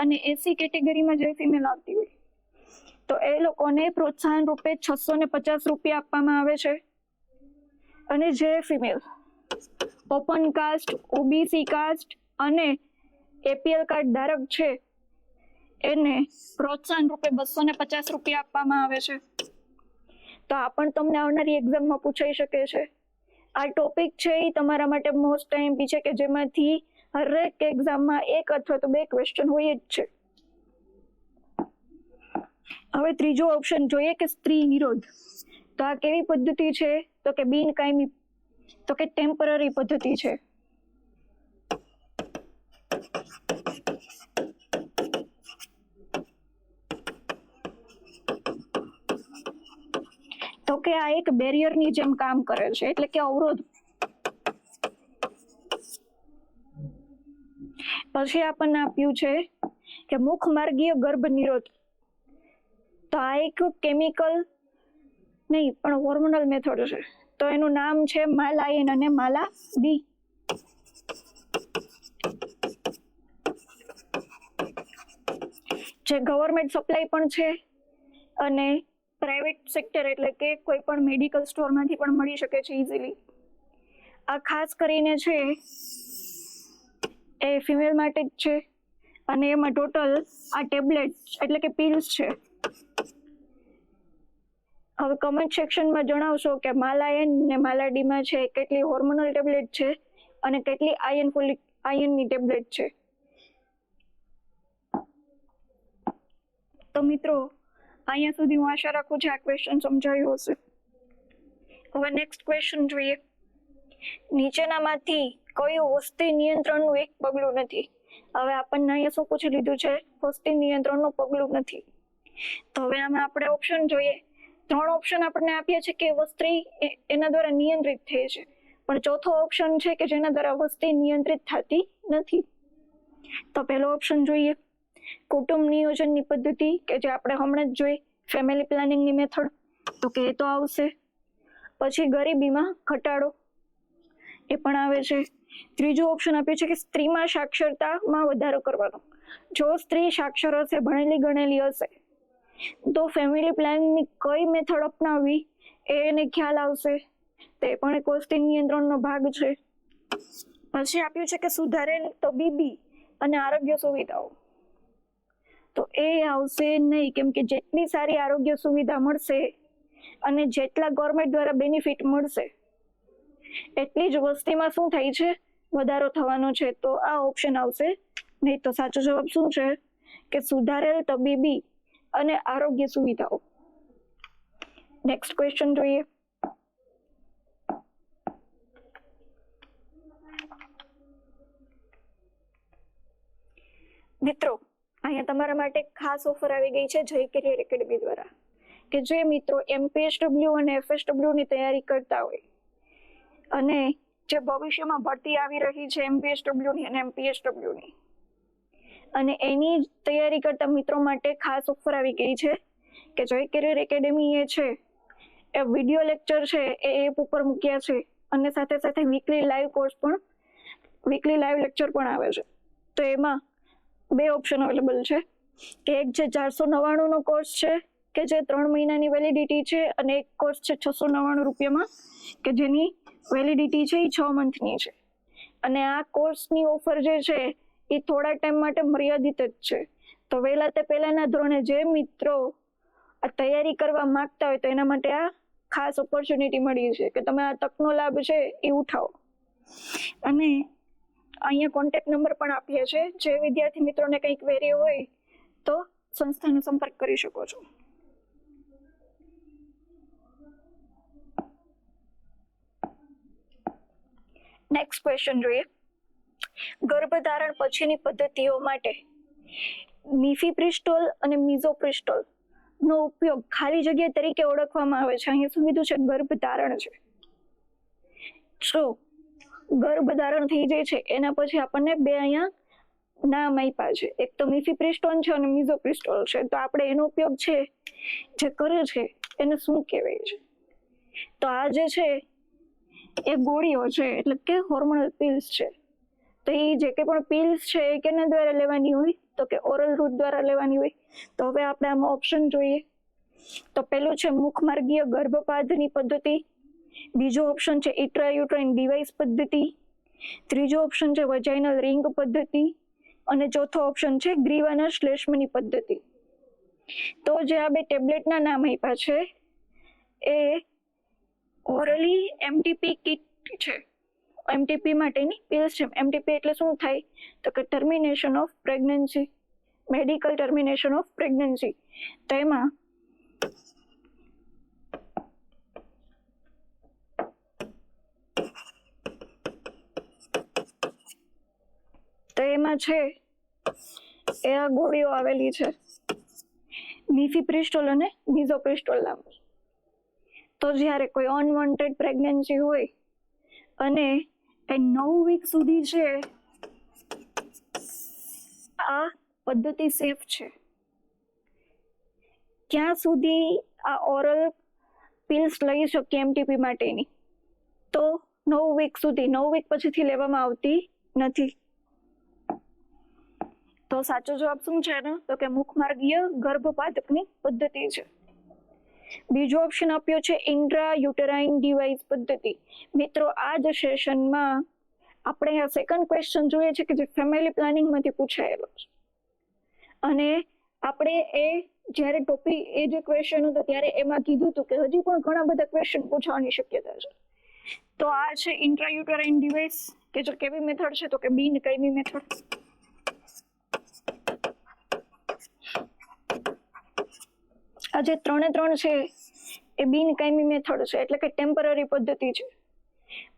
અને એસી કેટેગરીમાં જે ફિમેલ આવતી હોય તો એ લોકોને પ્રોત્સાહન રૂપે 650 રૂપિયા આપવામાં આવે છે. અને જે female open caste, OBC caste અને એપીએલ કાર્ડ ધારક છે એને પ્રોત્સાહન રૂપે 250 રૂપિયા આપવામાં આવે છે. તો આ પણ તમને આવનારી એક્ઝામમાં પૂછાઈ શકે છે. આ ટોપિક છે એ તમારા માટે મોસ્ટ ટાઈમ છે કે જેમાંથી હરેક એક્ઝામમાં 1 અથવા તો 2 ક્વેશ્ચન હોય જ છે. હવે ત્રીજો ઓપ્શન જોઈએ કે સ્ત્રી નિરોધ. તો આ કેવી પદ્ધતિ છે? તો કે બિનકાયમી, તો કે ટેમ્પરરી પદ્ધતિ છે. તો કે આ એક બેરિયરની જેમ કામ કરે છે, એટલે કે અવરોધ. પછી આપણને આપ્યું છે કે મુખમાર્ગીય ગર્ભ નિરોધ. તો આ એક કેમિકલ નહીં પણ હોર્મોનલ મેથડ છે. તો એનું નામ છે માલાએન અને માલા બી. જે ગવર્મેન્ટ સપ્લાય પણ છે અને પ્રાઇવેટ સેક્ટર એટલે કે કોઈ પણ મેડિકલ સ્ટોરમાંથી પણ મળી શકે છે ઇઝીલી. આ ખાસ કરીને છે એ ફિમેલ માટે જ છે અને એમાં ટોટલ આ ટેબ્લેટ એટલે કે પિલ્સ છે. હવે કમેન્ટ સેક્શનમાં જણાવશો કે માલાયન ને માલાડીમાં છે કેટલી હોર્મોનલ ટેબ્લેટ છે અને કેટલી આયનની ટેબ્લેટ છે. તો મિત્રો અહીંયા સુધી હું આશા રાખું છું આ ક્વેશ્ચન સમજાયું હશે. હવે નેક્સ્ટ ક્વેશ્ચન જોઈએ. નીચેનામાંથી કયું વસ્તી નિયંત્રણનું એક પગલું નથી? હવે આપણને અહીંયા શું પૂછી લીધું છે? વસ્તી નિયંત્રણનું પગલું નથી. તો હવે આમાં આપણે ઓપ્શન જોઈએ. 3 ઓપ્શન આપણને આપ્યા છે કે વસ્તી એના દ્વારા નિયંત્રિત થાય છે, પણ ચોથો ઓપ્શન છે કે જેના દ્વારા વસ્તી નિયંત્રિત થતી નથી. તો પહેલો ઓપ્શન જોઈએ, કુટુંબ નિયોજનની પદ્ધતિ કે જે આપણે હમણાં જ જોઈ, ફેમિલી પ્લાનિંગની મેથડ, તો કે એ તો આવશે. પછી ગરીબીમાં ઘટાડો, એ પણ આવે છે. ત્રીજું ઓપ્શન આપ્યું છે કે સ્ત્રીમાં સાક્ષરતામાં વધારો કરવાનો. જો સ્ત્રી સાક્ષર હશે, ભણેલી ગણેલી હશે, તો ફેમિલી પ્લાનિંગની કઈ મેથડ અપનાવવી એને ખ્યાલ આવશે. તે પણ એક વસ્તી નિયંત્રણનો ભાગ છે. પછી આપ્યું છે કે સુધારેલ તબીબી અને આરોગ્ય સુવિધાઓ, તો એ આવશે નહીં, કેમ કે જેટલી સારી આરોગ્ય સુવિધા મળશે અને જેટલા ગવર્મેન્ટ દ્વારા બેનિફિટ મળશે એટલી જ વસ્તીમાં શું થાય છે? વધારો થવાનો છે. તો આ ઓપ્શન આવશે નહીં. તો સાચો જવાબ શું છે? કે સુધારેલ તબીબી અને આરોગ્ય સુવિધાઓ. નેક્સ્ટ ક્વેશ્ચન જોઈએ. મિત્રો અહીંયા તમારા માટે ખાસ ઓફર આવી ગઈ છે જય કેરિયર એકેડમી દ્વારા, કે જે મિત્રો MPSW અને FSW ની તૈયારી કરતા હોય અને જે ભવિષ્યમાં ભરતી આવી રહી છે MPSW ની અને MPSW ની, અને એની તૈયારી કરતા મિત્રો માટે ખાસ ઓફર આવી ગઈ છે કે જય કેરિયર એકેડમી એ છે એ વિડીયો લેક્ચર છે એ એપ ઉપર મૂક્યા છે અને સાથે સાથે વીકલી લાઈવ લેક્ચર પણ આવે છે. તો એમાં 2 ઓપ્શન અવેલેબલ છે કે એક જે 499 નો કોર્સ છે કે જે 3 મહિનાની વેલિડિટી છે, અને એક કોર્સ છે 699 રૂપિયામાં કે જેની વેલિડિટી છે એ 6 મંથની છે. અને આ કોર્સની ઓફર જે છે એ થોડા ટાઈમ માટે મર્યાદિત જ છે. તો વહેલા તે પહેલાના ધોરણે જે મિત્રો આ તૈયારી કરવા માંગતા હોય તો એના માટે આ ખાસ ઓપોર્ચ્યુનિટી મળી છે કે તમે આ તકનો લાભ છે એ ઉઠાવો. અને અહીંયા કોન્ટેક્ટ નંબર પણ આપીએ છે, જે વિદ્યાર્થી મિત્રોને કંઈક વેરી હોય તો સંસ્થાનો સંપર્ક કરી શકો છો. નેક્સ્ટ ક્વેશ્ચન જોઈએ. ગર્ભધારણ પછીની પદ્ધતિઓ માટે મિફેપ્રિસ્ટોલ અને મિઝોપ્રિસ્ટોલ નો ઉપયોગ ખાલી જગ્યા તરીકે ઓળખવામાં આવે છે. અહીંયા શું કીધું છે? ગર્ભધારણ છે. જો ગર્ભધારણ થઈ જાય છે એના પછી આપણને 2 અહીંયા નામ આપ્યા છે, એક તો મિફેપ્રિસ્ટોલ છે અને મિઝોપ્રિસ્ટોલ છે. તો આપણે એનો ઉપયોગ છે જે કરે છે એને શું કહેવાય છે? તો આ જે છે એ ગોળીઓ છે, એટલે કે હોર્મોનલ પિલ્સ છે. તો એ જે કંઈ પણ પિલ્સ છે એ કેના દ્વારા લેવાની હોય? તો કે ઓરલ રૂટ દ્વારા લેવાની હોય. તો હવે આપણે આમાં ઓપ્શન જોઈએ. તો પેલું છે મુખમાર્ગીય ગર્ભપાતની પદ્ધતિ, બીજો ઓપ્શન છે ઇન્ટ્રાયુટ્રાઇન ડિવાઇસ પદ્ધતિ, ત્રીજો ઓપ્શન છે વજાઇનલ રિંગ પદ્ધતિ, અને ચોથો ઓપ્શન છે ગ્રીવાના શ્લેષ્મની પદ્ધતિ. તો જે આ 2 ટેબ્લેટના નામ આપ્યા છે એ ઓરલી MTP કિટ છે, MTP માટેની પિલ્સ છે. MTP એટલે શું થાય? તો કે termination of pregnancy, medical termination of pregnancy. તો એમાં છે એ આ ગોળીઓ આવેલી છે, મિફેપ્રિસ્ટોલ અને મિઝોપ્રિસ્ટોલ નામની. તો જ્યારે કોઈ અનવોન્ટેડ પ્રેગ્નન્સી હોય અને એ 9 વીક સુધી છે આ પદ્ધતિ સેફ છે, ક્યાં સુધી આ ઓરલ પિલ્સ લઈ શકીએ MTP માટેની? તો 9 વીક સુધી. 9 વીક પછીથી લેવામાં આવતી નથી. તો સાચો જવાબ શું છે ને? તો કે મુખમાર્ગીય ગર્ભપાતની પદ્ધતિ છે. બીજો ઓપ્શન આપ્યો છે ઇન્ટ્રા યુટેરાઇન ડિવાઇસ પદ્ધતિ. મિત્રો આ જ સેશનમાં આપણે આ સેકન્ડ ક્વેશ્ચન જોઈએ છે કે જે ફેમિલી પ્લાનિંગમાંથી પૂછાયેલો છે, અને આપણે એ જ્યારે ટોપિક એ જે ક્વેશ્ચન હતો ત્યારે એમાં કીધું હતું કે હજી પણ ઘણા બધા ક્વેશ્ચન પૂછવાની શક્યતા છે. તો આ છે ઇન્ટ્રાયુટેરાઇન ડિવાઇસ કે જો કેવી મેથડ છે તો કે બિન કાયમી મેથડ. આ જે 3 છે એ બિન કાયમી મેથડ છે, એટલે કે ટેમ્પરરી પદ્ધતિ છે.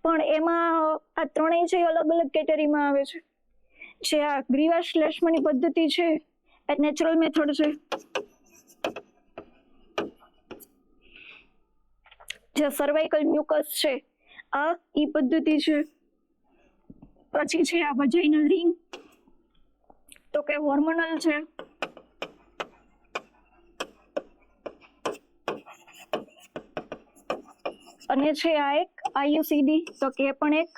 પણ એમાં આ ત્રણેય છે અલગ અલગ કેટેગરીમાં આવે છે. જે આ ગ્રીવા શ્લેષ્મની પદ્ધતિ છે એ નેચરલ મેથડ છે. જે સર્વાઇકલ મ્યુકસ છે આ ઈ પદ્ધતિ છે. પછી છે આ વજાઇનલ રિંગ તો કે હોર્મોનલ છે. અને છે આ એક આઈયુસીડી તો કે પણ એક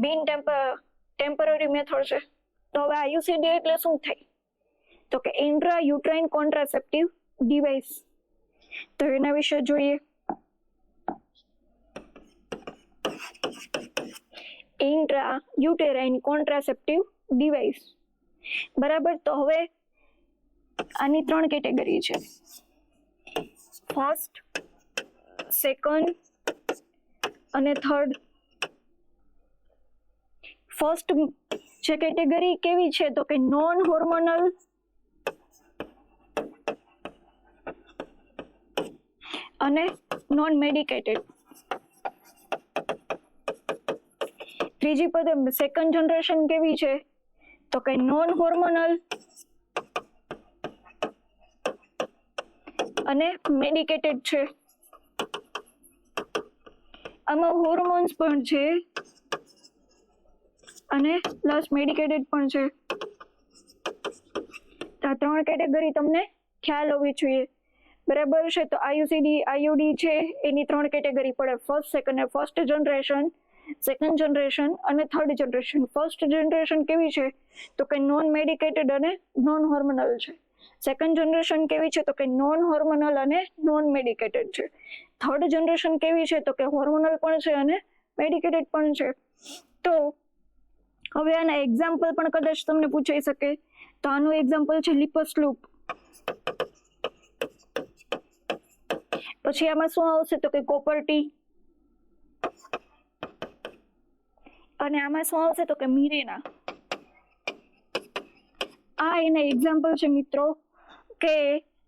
બિન ટેમ્પરરી મેથડ છે. તો હવે આઈયુસીડી એટલે શું થાય તો કે ઇન્ટ્રા યુટ્રાઇન કોન્ટ્રાસેપ્ટિવ ડિવાઇસ. તો એના વિશે જોઈએ. ઇન્ટ્રા યુટેરાઇન કોન્ટ્રાસેપ્ટિવ ડિવાઇસ, બરાબર. તો હવે આની 3 કેટેગરી છે, ફર્સ્ટ, સેકન્ડ અને થર્ડ. ફર્સ્ટ જે કેટેગરી કેવી છે તો કે નોન હોર્મોનલ અને નોન મેડિકેટેડ. ત્રીજી પદ્ધતિ સેકન્ડ જનરેશન કેવી છે તો કે નોન હોર્મોનલ અને મેડિકેટેડ છે. આમાં હોર્મોન્સ પણ છે અને પ્લસ મેડિકેટેડ પણ છે. આ 3 કેટેગરી તમને ખ્યાલ હોવી જોઈએ, બરાબર છે. તો આઈયુસીડી આઈયુડી છે એની 3 કેટેગરી પડે, ફર્સ્ટ જનરેશન, સેકન્ડ જનરેશન અને થર્ડ જનરેશન. ફર્સ્ટ જનરેશન કેવી છે તો કે નોન મેડિકેટેડ અને નોન હોર્મોનલ છે. સેકન્ડ જનરેશન કેવી છે તો કે નોન હોર્મોનલ અને નોન મેડિકેટેડ છે. થર્ડ જનરેશન કેવી છે તો કે હોર્મોનલ પણ છે અને મેડિકેટેડ પણ છે. તો હવે આના એક્ઝામ્પલ પણ કદાચ તમને પૂછાઈ શકે. તો આનું એક્ઝામ્પલ છે લિપસ લૂપ. પછી આમાં શું આવશે તો કે કોપર ટી, અને આમાં શું આવશે તો કે મિરેના. આ એના એક્ઝામ્પલ છે મિત્રો, કે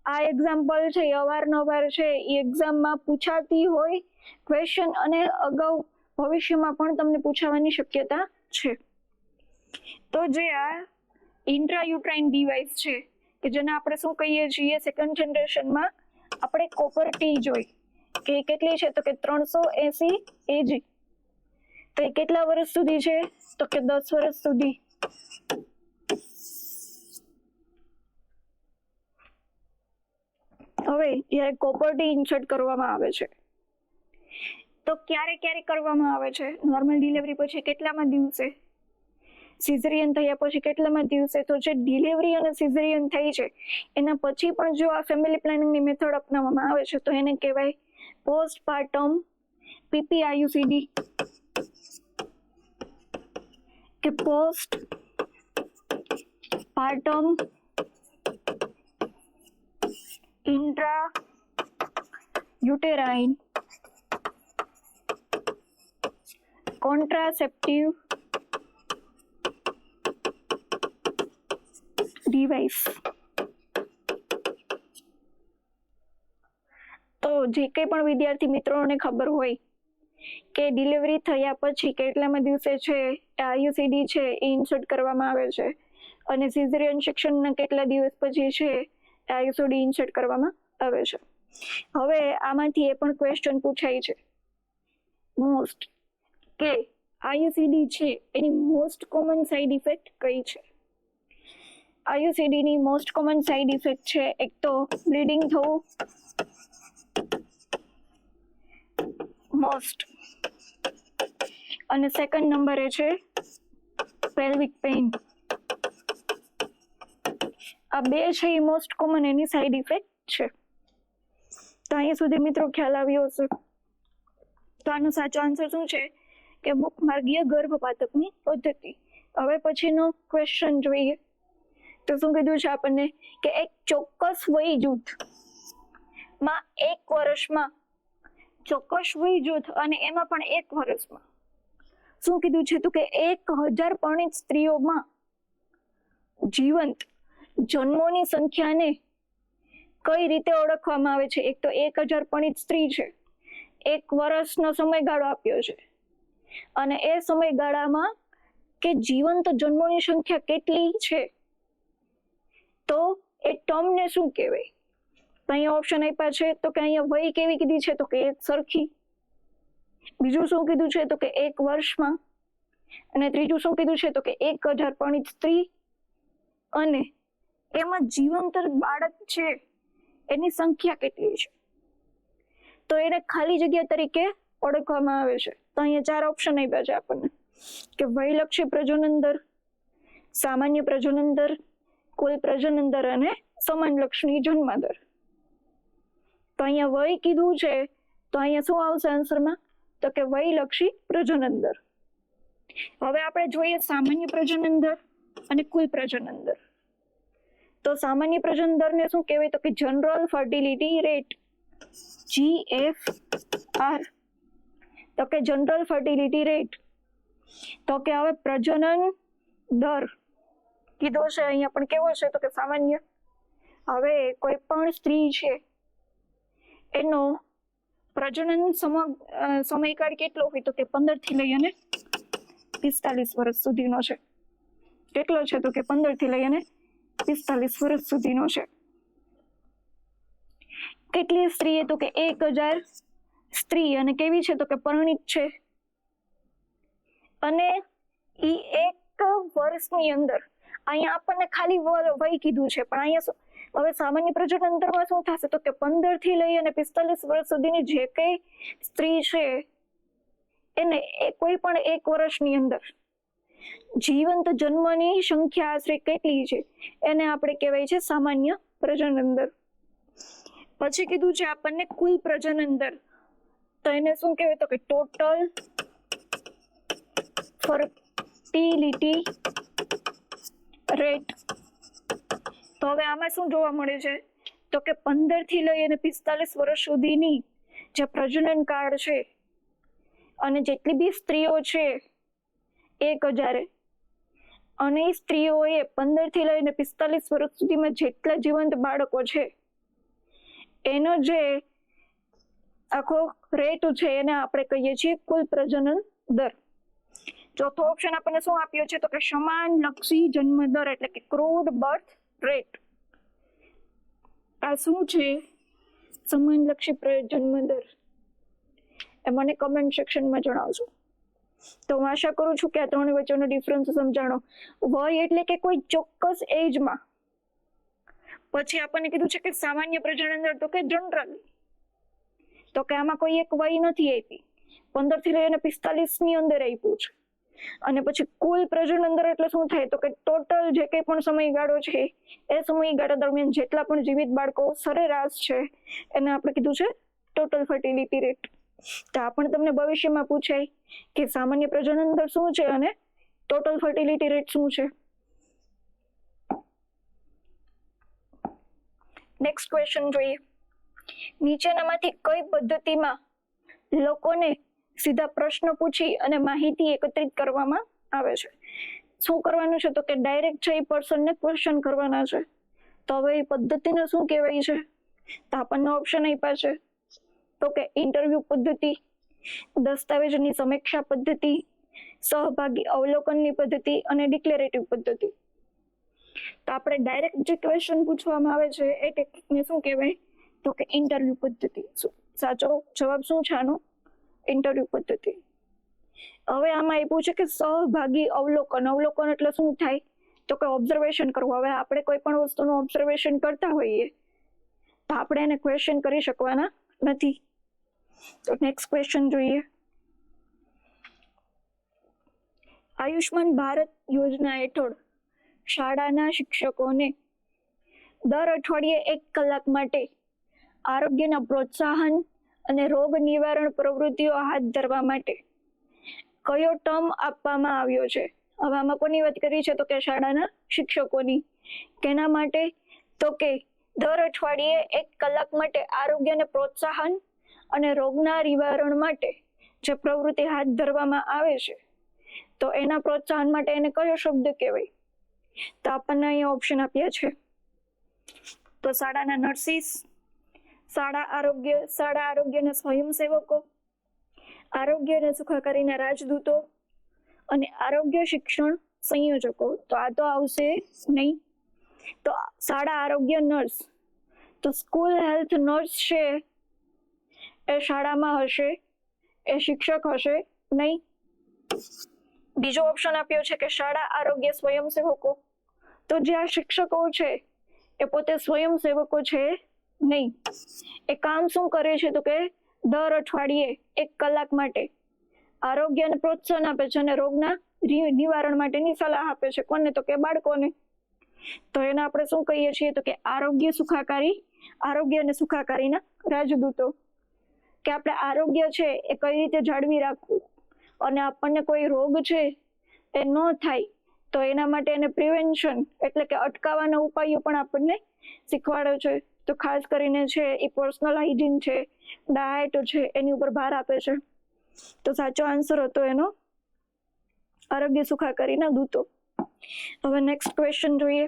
આ એક્ઝામ્પલ છે અવારનવાર છે એ એક્ઝામમાં પૂછાતી હોય ક્વેશ્ચન, અને અગાઉ ભવિષ્યમાં પણ તમને પૂછાવાની શક્યતા છે. તો જે આ ઇન્ટ્રાયુટ્રાઇન ડિવાઇસ છે કે જેને આપણે શું કહીએ છીએ, સેકન્ડ જનરેશનમાં આપણે કોપર ટી જોઈ કે કેટલી છે તો કે 380 એજી. તો એ કેટલા વર્ષ સુધી છે તો કે 10 વર્ષ સુધી. હવે જ્યારે કોપર ટી ઇન્સર્ટ કરવામાં આવે છે તો ક્યારે ક્યારે કરવામાં આવે છે, નોર્મલ ડિલિવરી પછી કેટલામાં દિવસે, સિઝેરિયન થયા પછી કેટલામાં દિવસે. તો જે ડિલિવરી અને સિઝેરિયન થઈ છે એના પછી પણ જો આ ફેમિલી પ્લાનિંગની મેથડ અપનાવવામાં આવે છે તો એને કહેવાય પોસ્ટપાર્ટમ પીપીઆઈયુસીડી કે પોસ્ટપાર્ટમ ઇન્ટ્રા યુટેરાઇન કોન્ટ્રાસેપ્ટિવ ડિવાઇસ. તો જે કંઈ પણ વિદ્યાર્થી મિત્રોને ખબર હોય કે ડિલિવરી થયા પછી કેટલામાં દિવસે છે આઈયુસીડી છે એ ઇન્સર્ટ કરવામાં આવે છે, અને સિઝેરિયન સેક્શનના કેટલા દિવસ પછી છે આઈયુસીડી ઇન્સર્ટ કરવામાં આવે છે. હવે આમાંથી એ પણ ક્વેશ્ચન પૂછાય છે મોસ્ટ, કે આઈયુસીડી છે એની મોસ્ટ કોમન સાઇડ ઇફેક્ટ કઈ છે. આઈયુસીડી ની મોસ્ટ કોમન સાઇડ ઇફેક્ટ છે એક તો બ્લીડિંગ થવું, મોસ્ટ, અને સેકન્ડ નંબરે છે પેલ્વિક પેઇન. આ બે છે એ મોસ્ટ કોમન એની સાઇડ ઇફેક્ટ છે. તો અહીંયા સુધી મિત્રો ખ્યાલ આવ્યો હશે. તો આનો સાચો આન્સર શું છે કે મુખમાર્ગીય ગર્ભપાતકની પદ્ધતિ. હવે પછીનો ક્વેશ્ચન જોઈએ. તો શું કીધું છે આપણને કે એક ચોક્કસ વય જૂથમાં 1 વર્ષમાં ચોક્કસ વય જૂથ અને એમાં પણ 1 વર્ષમાં શું કીધું છે તો કે 1000 પરિણીત સ્ત્રીઓમાં જીવંત જન્મોની સંખ્યાને કઈ રીતે ઓળખવામાં આવે છે. એક તો 1000 પરિણીત સ્ત્રી છે, 1 વર્ષનો સમયગાળો આપ્યો છે અને એ સમયગાળામાં કે જીવંત જન્મોની સંખ્યા કેટલી છે તો એ ટર્મને શું કહેવાય. તો અહીંયા ઓપ્શન આપ્યા છે તો કે અહીંયા વય કેવી કીધી છે તો કે એક સરખી. બીજું શું કીધું છે તો કે 1 વર્ષમાં. અને ત્રીજું શું કીધું છે તો કે 1000 પરિણીત સ્ત્રી અને એમાં જીવંત બાળક છે એની સંખ્યા કેટલી છે. તો એને ખાલી જગ્યા તરીકે ઓળખવામાં આવે છે. તો અહીંયા 4 ઓપ્શન આપ્યા છે આપણને કે વયલક્ષી પ્રજનન દર, સામાન્ય પ્રજનન દર, કુલ પ્રજનન દર અને સમાનલક્ષણી જન્મ દર. તો અહીંયા વય કીધું છે તો અહીંયા શું આવશે આન્સરમાં તો કે વયલક્ષી પ્રજનન દર. હવે આપણે જોઈએ સામાન્ય પ્રજનન દર અને કુલ પ્રજનન દર. તો સામાન્ય પ્રજનન દરને શું કહેવાય તો કે જનરલ ફર્ટિલિટી રેટ, GFR. તો કે જનરલ ફર્ટિલિટી રેટ. તો કે હવે પ્રજનન દર કીધો છે અહીંયા પણ કેવો છે તો કે સામાન્ય. હવે કોઈ પણ સ્ત્રી છે એનો પ્રજનન સમયકાળ કેટલો હોય તો કે 15 થી લઈ અને 45 વર્ષ સુધીનો છે. કેટલો છે તો કે 15 થી લઈ અને 45 વર્ષ સુધીનો છે. કેટલી સ્ત્રી તો કે 1000 સ્ત્રી અને કેવી છે તો કે પરિણીત છે અને ઈ 1 વર્ષની અંદર અહીંયા આપણને ખાલી વય કીધું છે પણ અહીંયા હવે સામાન્ય પ્રજનન દરમાં શું થશે તો કે 15 થી લઈ અને 45 વર્ષ સુધીની જે કઈ સ્ત્રી છે એને કોઈ પણ 1 વર્ષની અંદર જીવંત જન્મની સંખ્યા આશરે કેટલી છે એને આપણે કહેવાય છે સામાન્ય પ્રજનન દર. પછી કીધું છે આપણને કુલ પ્રજનન દર. તો એને શું કહેવાય તો કે ટોટલ ફર્ટિલિટી રેટ. તો હવે આમાં શું જોવા મળે છે તો કે 15 થી લઈ અને 45 વર્ષ સુધીની જે પ્રજનન કાળ છે અને જેટલી બી સ્ત્રીઓ છે 1000 અને એ સ્ત્રીઓએ 15 થી લઈને 45 વર્ષ સુધીમાં જેટલા જીવંત બાળકો છે એનો જે આખો રેટ છે એને આપણે કહીએ છીએ કુલ પ્રજનન દર. ચોથો ઓપ્શન આપણને શું આપ્યો છે તો કે સમાનલક્ષી જન્મ દર એટલે કે ક્રૂડ બર્થ રેટ. આ શું છે સમાનલક્ષી જન્મ દર એ મને કમેન્ટ સેક્શનમાં જણાવજો. તો હું આશા કરું છું કે આ ત્રણ વચ્ચેનો ડિફરન્સ સમજાણો. વય એટલે કે કોઈ ચોક્કસ એજમાં. પછી આપણને કીધું છે કે સામાન્ય પ્રજનન દર તો કે જનરલી. તો કે આમાં કોઈ એક વય નથી આપી, 15 થી લઈને 45 ની અંદર આપ્યું છે. અને પછી કુલ પ્રજનન દર એટલે શું થાય તો કે ટોટલ જે કંઈ પણ સમયગાળો છે એ સમયગાળા દરમિયાન જેટલા પણ જીવિત બાળકો સરેરાશ છે એને આપણે કીધું છે ટોટલ ફર્ટિલિટી રેટ. તો આ પણ તમને ભવિષ્યમાં પૂછાય કે સામાન્ય પ્રજનન દર શું છે અને ટોટલ ફર્ટિલિટી રેટ શું છે. નેક્સ્ટ ક્વેશ્ચન જોઈએ. નીચેનામાંથી કઈ પદ્ધતિમાં લોકોને સીધા પ્રશ્ન પૂછી અને માહિતી એકત્રિત કરવામાં આવે છે? શું કરવાનું છે તો કે ડાયરેક્ટ છે એ પર્સનને ક્વેશ્ચન કરવાના છે. તો હવે એ પદ્ધતિને શું કહેવાય છે? તો આપણને ઓપ્શન આપ્યા છે તો કે ઇન્ટરવ્યુ પદ્ધતિ, દસ્તાવેજની સમીક્ષા પદ્ધતિ, સહભાગી અવલોકનની પદ્ધતિ અને ડિક્લેરેટિવ પદ્ધતિ. તો આપણે ડાયરેક્ટ જે ક્વેશ્ચન પૂછવામાં આવે છે એ ટેકનિકને શું કહેવાય તો કે ઇન્ટરવ્યુ પદ્ધતિ. સાચો જવાબ શું છે આનો? ઇન્ટરવ્યુ પદ્ધતિ. હવે આમાં આપ્યું છે કે સહભાગી અવલોકન. અવલોકન એટલે શું થાય તો કે ઓબ્ઝર્વેશન કરવું. હવે આપણે કોઈ પણ વસ્તુનું ઓબ્ઝર્વેશન કરતા હોઈએ તો આપણે એને ક્વેશ્ચન કરી શકવાના નથી. તો નેક્સ્ટ ક્વેશ્ચન જોઈએ. આયુષ્માન ભારત યોજના હેઠળ શાળાના શિક્ષકોને દર અઠવાડિયે 1 કલાક માટે આરોગ્યના પ્રોત્સાહન અને રોગ નિવારણ પ્રવૃત્તિઓ હાથ ધરવા માટે કયો ટર્મ આપવામાં આવ્યો છે? હવે આમાં કોની વાત કરી છે? તો કે શાળાના શિક્ષકોની. કેના માટે? તો કે દર અઠવાડિયે 1 કલાક માટે આરોગ્યને પ્રોત્સાહન અને રોગના નિવારણ માટે જે પ્રવૃત્તિ હાથ ધરવામાં આવે છે, તો એના પ્રોત્સાહન માટે એને કયો શબ્દ કહેવાય? તો આપણને અહીંયા ઓપ્શન આપ્યા છે. તો શાળાના નર્સિસ, શાળા આરોગ્યના સ્વયંસેવકો, આરોગ્ય અને સુખાકારીના રાજદૂતો અને આરોગ્ય શિક્ષણ સંયોજકો. તો આ તો આવશે નહીં. તો શાળા આરોગ્ય નર્સ, તો સ્કૂલ હેલ્થ નર્સ છે એ શાળામાં હશે, એ શિક્ષક હશે નહીં. બીજો ઓપ્શન આપ્યો છે કે શાળા આરોગ્ય સ્વયંસેવકો, તો જે આ શિક્ષકો છે એ પોતે સ્વયંસેવકો છે નહીં. એ કામ શું કરે છે? તો કે દર અઠવાડિયે 1 કલાક માટે આરોગ્યને પ્રોત્સાહન આપે છે અને રોગના નિવારણ માટેની સલાહ આપે છે. કોને? તો કે બાળકોને. તો એને આપણે શું કહીએ છીએ? તો કે આરોગ્ય અને સુખાકારીના રાજદૂતો. કે આપણે આરોગ્ય છે એ કઈ રીતે જાળવી રાખવું અને આપણને કોઈ રોગ છે એ ન થાય, તો એના માટે એને પ્રિવેન્શન એટલે કે અટકાવવાના ઉપાયો પણ આપણને શીખવાડે છે. તો ખાસ કરીને છે એ પર્સનલ હાઇજીન છે, ડાયટ છે, એની ઉપર ભાર આપે છે. તો સાચો આન્સર હતો એનો આરોગ્ય સુખાકારીના દૂતો. હવે નેક્સ્ટ ક્વેશ્ચન જોઈએ.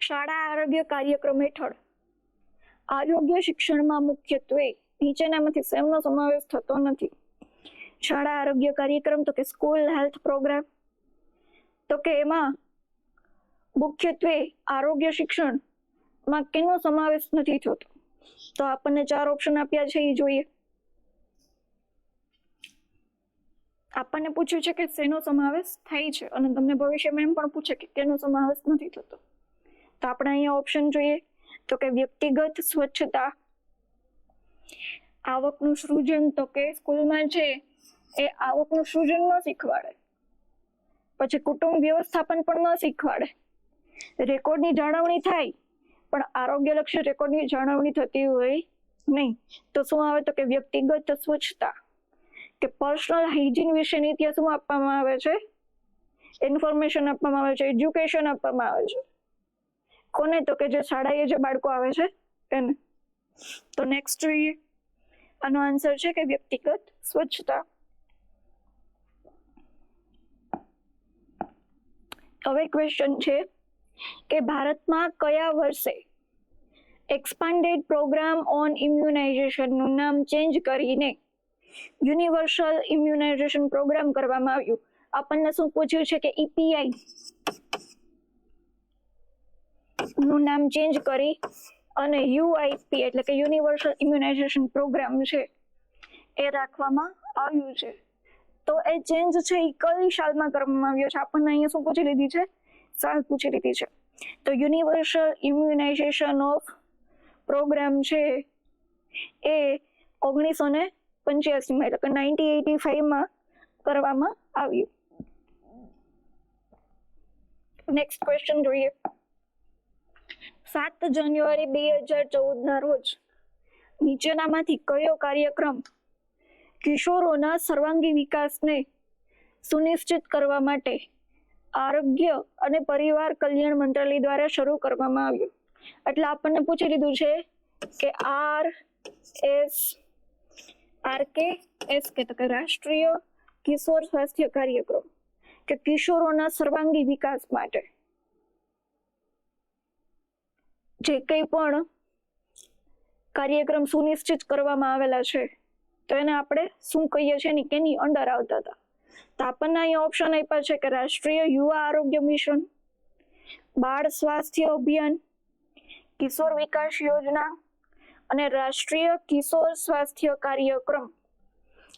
શાળા આરોગ્ય કાર્યક્રમ હેઠળ આરોગ્ય શિક્ષણમાં મુખ્યત્વે નીચેનામાંથી શેનો સમાવેશ થતો નથી? શાળા આરોગ્ય કાર્યક્રમ, તો કે સ્કૂલ હેલ્થ પ્રોગ્રામ, તો કે એમાં મુખ્યત્વે આરોગ્ય શિક્ષણમાં કેનો સમાવેશ નથી થતો? તો આપણને 4 ઓપ્શન આપ્યા છે, એ જોઈએ. આપણને પૂછ્યું છે કે શેનો સમાવેશ થાય છે અને તમને ભવિષ્યમાં એમ પણ પૂછે કે કેનો સમાવેશ નથી થતો. તો આપણે અહીંયા ઓપ્શન જોઈએ. તો કે વ્યક્તિગત સ્વચ્છતા, આવકનું સૃજન, તો કે સ્કૂલમાં છે એ આવકનું સૃજન ન શીખવાડે. પછી કુટુંબ વ્યવસ્થાપન પણ ન શીખવાડે. રેકોર્ડની જાળવણી થાય પણ આરોગ્યલક્ષી રેકોર્ડની જાળવણી થતી હોય નહીં. તો શું આવે? તો કે વ્યક્તિગત સ્વચ્છતા, કે પર્સનલ હાઇજીન વિશેની ત્યાં શું આપવામાં આવે છે? ઇન્ફોર્મેશન આપવામાં આવે છે, એજ્યુકેશન આપવામાં આવે છે. કોને? તો કે જે શાળાએ જે બાળકો આવે છે એને. તો નેક્સ્ટ જોઈએ. આનો આન્સર છે કે વ્યક્તિગત સ્વચ્છતા. હવે ક્વેશ્ચન છે કે ભારતમાં કયા વર્ષે એક્સપાન્ડેડ પ્રોગ્રામ ઓન ઇમ્યુનાઇઝેશનનું નામ ચેન્જ કરીને યુનિવર્સલ ઇમ્યુનાઇઝેશન પ્રોગ્રામ કરવામાં આવ્યું? આપણને શું પૂછ્યું છે કે EPI નું નામ ચેન્જ કરી અને UIP એટલે કે યુનિવર્સલ ઇમ્યુનાઇઝેશન પ્રોગ્રામ છે એ રાખવામાં આવ્યું છે. તો એ ચેન્જ છે એ કઈ સાલમાં કરવામાં આવ્યો છે? આપણને અહીંયા શું પૂછી લીધી છે? સાલ પૂછી લીધી છે. તો યુનિવર્સલ ઇમ્યુનાઇઝેશન ઓફ પ્રોગ્રામ છે એ 1985 એટલે કે 1985 કરવામાં આવ્યું. નેક્સ્ટ ક્વેશ્ચન જોઈએ. 7 જાન્યુઆરી 2014 રોજ નીચેનામાંથી કયો કાર્યક્રમ કિશોરોના સર્વાંગી વિકાસને સુનિશ્ચિત કરવા માટે આરોગ્ય અને પરિવાર કલ્યાણ મંત્રાલય દ્વારા શરૂ કરવામાં આવ્યું? એટલે આપણને પૂછી લીધું છે કે RKSK, તો કે રાષ્ટ્રીય કિશોર સ્વાસ્થ્ય કાર્યક્રમ, કે કિશોરોના સર્વાંગી વિકાસ માટે જે કંઈ પણ કાર્યક્રમ સુનિશ્ચિત કરવામાં આવેલા છે તો એને આપણે શું કહીએ છીએ? કેની અંડર આવતા હતા? તો આપણને અહીંયા ઓપ્શન આપ્યા છે કે રાષ્ટ્રીય યુવા આરોગ્ય મિશન, બાળ સ્વાસ્થ્ય અભિયાન, કિશોર વિકાસ યોજના અને રાષ્ટ્રીય કિશોર સ્વાસ્થ્ય કાર્યક્રમ.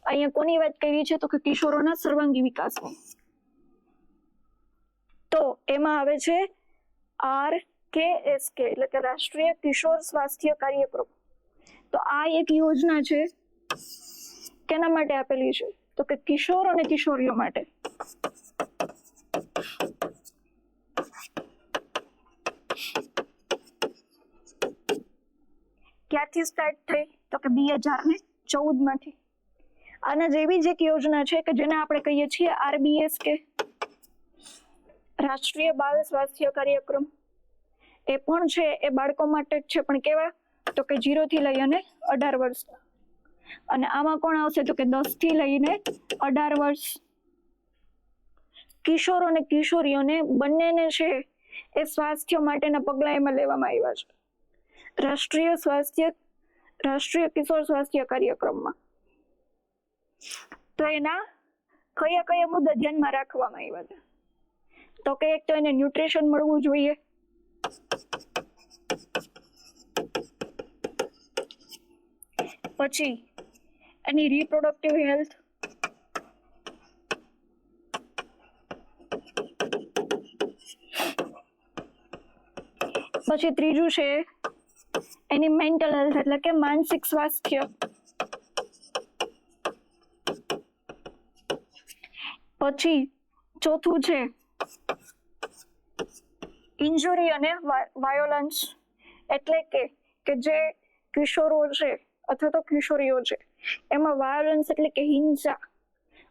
અહીંયા કોની વાત કરી છે? તો કે કિશોરોના સર્વાંગી વિકાસની. તો એમાં આવે છે RKSK એટલે કે રાષ્ટ્રીય કિશોર સ્વાસ્થ્ય કાર્યક્રમ. તો આ એક યોજના છે કેના માટે આપેલી છે? તો કે કિશોર અને કિશોરીઓ માટે. ક્યારથી સ્ટાર્ટ થઈ? તો કે 2014 માંથી. આના જેવી જ એક યોજના છે કે જેને આપણે કહીએ છીએ RBS કે રાષ્ટ્રીય બાળ સ્વાસ્થ્ય કાર્યક્રમ. એ પણ છે એ બાળકો માટે જ છે, પણ કેવા? તો કે 0 થી લઈ અને 18 વર્ષ. અને આમાં કોણ આવશે? તો કે 10 થી લઈને 18 વર્ષ. કિશોર અને કિશોરીઓને બંનેને છે એ સ્વાસ્થ્ય માટેના પગલા એમાં લેવામાં આવ્યા છે રાષ્ટ્રીય કિશોર સ્વાસ્થ્ય કાર્યક્રમમાં. તો એના કયા કયા મુદ્દા ધ્યાનમાં રાખવામાં આવ્યા છે? તો કે એક તો એને ન્યુટ્રિશન મળવું જોઈએ, પછી એની રિપ્રોડક્ટિવ હેલ્થ, પછી ત્રીજું છે એની મેન્ટલ હેલ્થ એટલે કે માનસિક સ્વાસ્થ્ય, પછી ચોથું છે ઇન્જુરી અને વાયોલન્સ એટલે કે જે કિશોરો છે અથવા તો કિશોરીઓ છે એમાં વાયોલન્સ એટલે કે હિંસા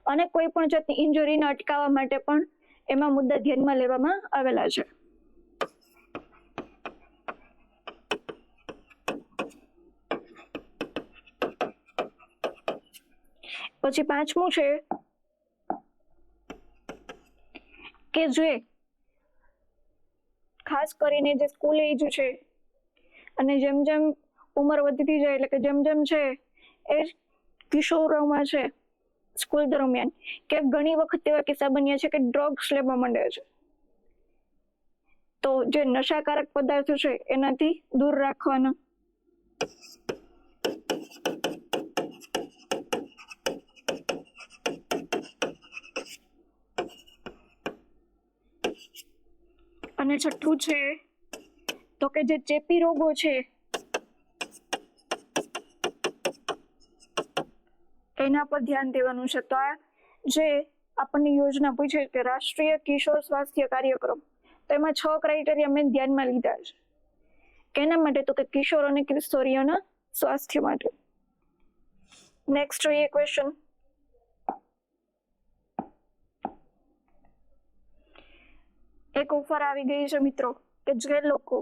અને કોઈ પણ જાતની ઇન્જરીને અટકાવવા માટે પણ એમાં મુદ્દા ધ્યાનમાં લેવામાં આવેલા છે. પછી પાંચમું છે કે જે ખાસ કરીને જે સ્કૂલ એજ છે અને જેમ જેમ ઉંમર વધતી જાય એટલે કે જેમ જેમ છે એ કિશોરોમાં છે સ્કૂલ દરમિયાન કે ઘણી વખત એવા કિસ્સા બન્યા છે કે ડ્રગ્સ લેવા માંડે છે. તો જે નશાકારક પદાર્થો છે એનાથી દૂર રાખવાના. અને છઠ્ઠું છે તો કે જે ચેપી રોગો છે એના પર ધ્યાન દેવાનું છે. તો આ જે આપણને યોજના પૂછે કે રાષ્ટ્રીય કિશોર સ્વાસ્થ્ય કાર્યક્રમ, તો એમાં 6 ક્રાઇટેરિયા મેં ધ્યાનમાં લીધા છે. કેના માટે? તો કે કિશોર અને કિશોરીઓના સ્વાસ્થ્ય માટે. નેક્સ્ટ જોઈએ ક્વેશ્ચન. એક ઓફર આવી ગઈ છે મિત્રો કે જે લોકો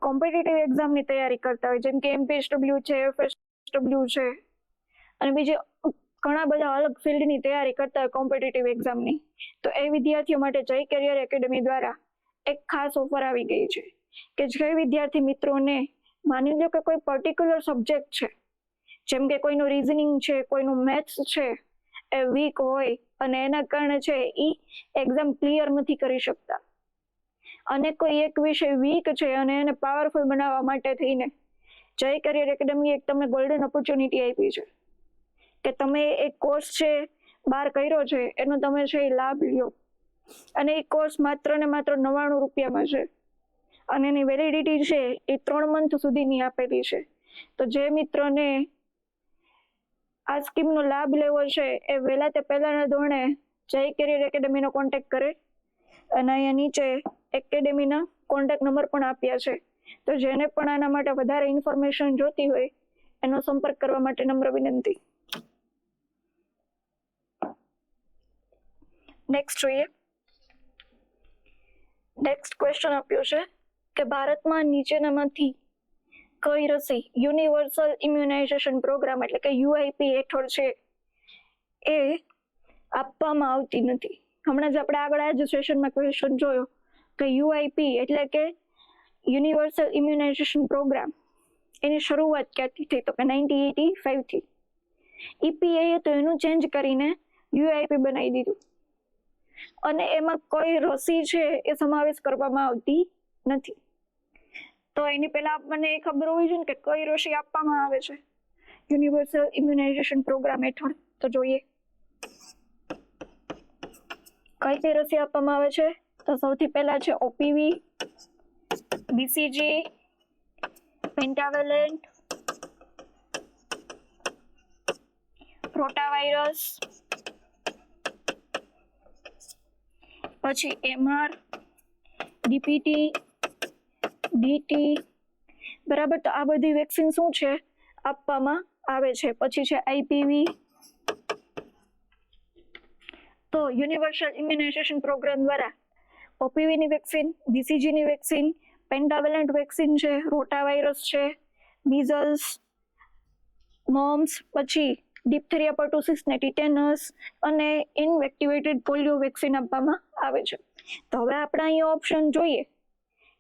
કોમ્પિટિટિવ એક્ઝામની તૈયારી કરતા હોય જેમ કે MPSW છે, FSW છે અને બીજી ઘણા બધા અલગ ફિલ્ડની તૈયારી કરતા હોય કોમ્પિટિટિવ એક્ઝામની, તો એ વિદ્યાર્થીઓ માટે જય કેરિયર એકેડમી દ્વારા એક ખાસ ઓફર આવી ગઈ છે કે જે વિદ્યાર્થી મિત્રોને માની લો કે કોઈ પર્ટિક્યુલર સબ્જેક્ટ છે જેમ કે કોઈનું રીઝનિંગ છે, કોઈનું મેથ્સ છે એ વીક હોય અને એના કારણે છે એ એક્ઝામ ક્લિયર નથી કરી શકતા અને કોઈ એક વિષય વીક છે અને એને પાવરફુલ બનાવવા માટે થઈને જય કેરિયર એકેડમી એક તમને ગોલ્ડન ઓપોર્ચ્યુનિટી આપી છે કે તમે એક કોર્સ છે બહાર કર્યો છે એનો તમે છે એ લાભ લ્યો. અને એ કોર્સ માત્ર ને માત્ર 99 રૂપિયામાં છે અને એની વેલિડિટી છે એ 3 મંથ સુધીની આપેલી છે. તો જે મિત્રોને આ સ્કીમનો લાભ લેવો છે એ વહેલા તે પહેલાના ધોરણે જય કેરિયર એકેડમીનો કોન્ટેક્ટ કરે અને અહીંયા નીચે એકેડમીના કોન્ટેક્ટ નંબર પણ આપ્યા છે. તો જેને પણ આના માટે વધારે ઇન્ફોર્મેશન જોતી હોય એનો સંપર્ક કરવા માટે નમ્ર વિનંતી. નેક્સ્ટ જોઈએ. નેક્સ્ટ ક્વેશ્ચન આપ્યો છે કે ભારતમાં નીચેનામાંથી કઈ રસી યુનિવર્સલ ઇમ્યુનાઇઝેશન પ્રોગ્રામ એટલે કે UIP હેઠળ છે એ આપવામાં આવતી નથી. હમણાં જ આપણે આગળ આ જ સેશનમાં ક્વેશ્ચન જોયો કે UIP એટલે કે યુનિવર્સલ ઇમ્યુનાઇઝેશન પ્રોગ્રામ એની શરૂઆત ક્યાંથી થઈ? તો કે 1985 થી. EPA તો એનું ચેન્જ કરીને UIP બનાવી દીધું અને એમાં કોઈ રસી છે એ સમાવેશ કરવામાં આવતી નથી. તો એની પહેલા આપણને એ ખબર હોવી જોઈએ કે કઈ રસી આપવામાં આવે છે યુનિવર્સલ ઇમ્યુનાઇઝેશન પ્રોગ્રામ હેઠળ. તો જોઈએ કઈ કઈ રસી આપવામાં આવે છે. તો સૌથી પહેલા છે OPV, BCG, પેન્ટાવેલેન્ટ, રોટાવાયરસ, પછી MR, DPT, DT, બરાબર. તો આ બધી વેક્સિન શું છે, આપવામાં આવે છે. પછી છે આઈપીવી, તો યુનિવર્સલ ઇમ્યુનાઇઝેશન પ્રોગ્રામ દ્વારા ઓપીવીની વેક્સિન, બીસીજીની વેક્સિન, પેન્ટાવેલેન્ટ વેક્સિન છે, રોટાવાયરસ છે, મીઝલ્સ, મોમ્સ, પછી ડિપ્થેરિયા, પર્ટુસિસ ને ટીટેનસ અને ઇનએક્ટિવેટેડ પોલિયો વેક્સિન આપવામાં આવે છે. તો હવે આપણે અહીંયા ઓપ્શન જોઈએ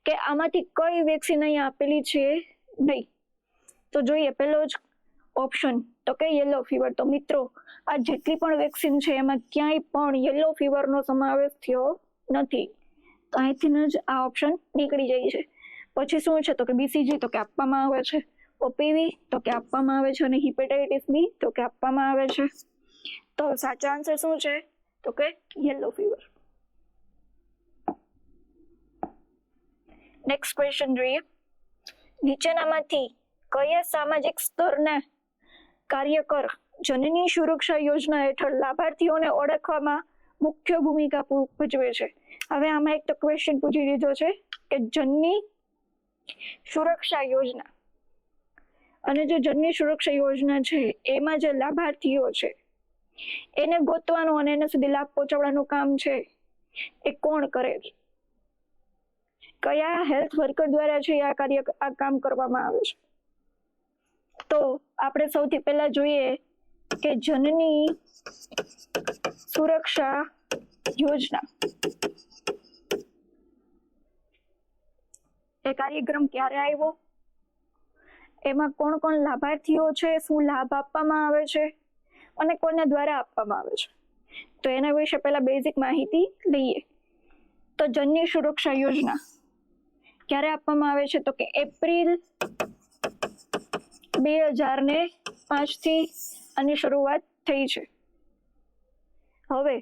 કે આમાંથી કઈ વેક્સિન અહીંયા આપેલી છે નહીં. તો જોઈએ પહેલો જ ઓપ્શન, તો કે યલો ફીવર. તો મિત્રો આ જેટલી પણ વેક્સિન છે એમાં ક્યાંય પણ યલો ફીવરનો સમાવેશ થયો નથી. તો અહીંથી જ આ ઓપ્શન નીકળી જાય છે. પછી શું છે, તો કે બીસીજી, તો કે આપવામાં આવે છે. ઓપીવી, તો કે આપવામાં આવે છે. અને હિપેટાઇટિસ બી, તો કે આપવામાં આવે છે. તો સાચો આન્સર શું છે, તો કે યલો ફીવર. નેક્સ્ટ ક્વેશ્ચન જોઈએ. નીચેનામાંથી કયા સામાજિક સ્તરના કાર્યકર જનની સુરક્ષા યોજના હેઠળ લાભાર્થીઓને ઓળખવામાં મુખ્ય ભૂમિકા ભજવે છે? હવે આમાં એક તો ક્વેશ્ચન પૂછી દીધો છે કે જનની સુરક્ષા યોજના, અને જે જનની સુરક્ષા યોજના છે એમાં જે લાભાર્થીઓ છે એને ગોતવાનું અને એના સુધી લાભ પહોંચાડવાનું કામ છે એ કોણ કરે છે? કયા હેલ્થ વર્કર દ્વારા છે આ કામ કરવામાં આવે છે? તો આપણે સૌથી પહેલા જોઈએ કે જનની સુરક્ષા યોજના એ કાર્યક્રમ ક્યારે આવ્યો, એમાં કોણ કોણ લાભાર્થીઓ છે, શું લાભ આપવામાં આવે છે અને કોના દ્વારા આપવામાં આવે છે? તો એના વિશે પહેલા બેઝિક માહિતી લઈએ. તો જનની સુરક્ષા યોજના ક્યારે આપવામાં આવે છે, તો કે એપ્રિલ 2005 થી આની શરૂઆત થઈ છે. હવે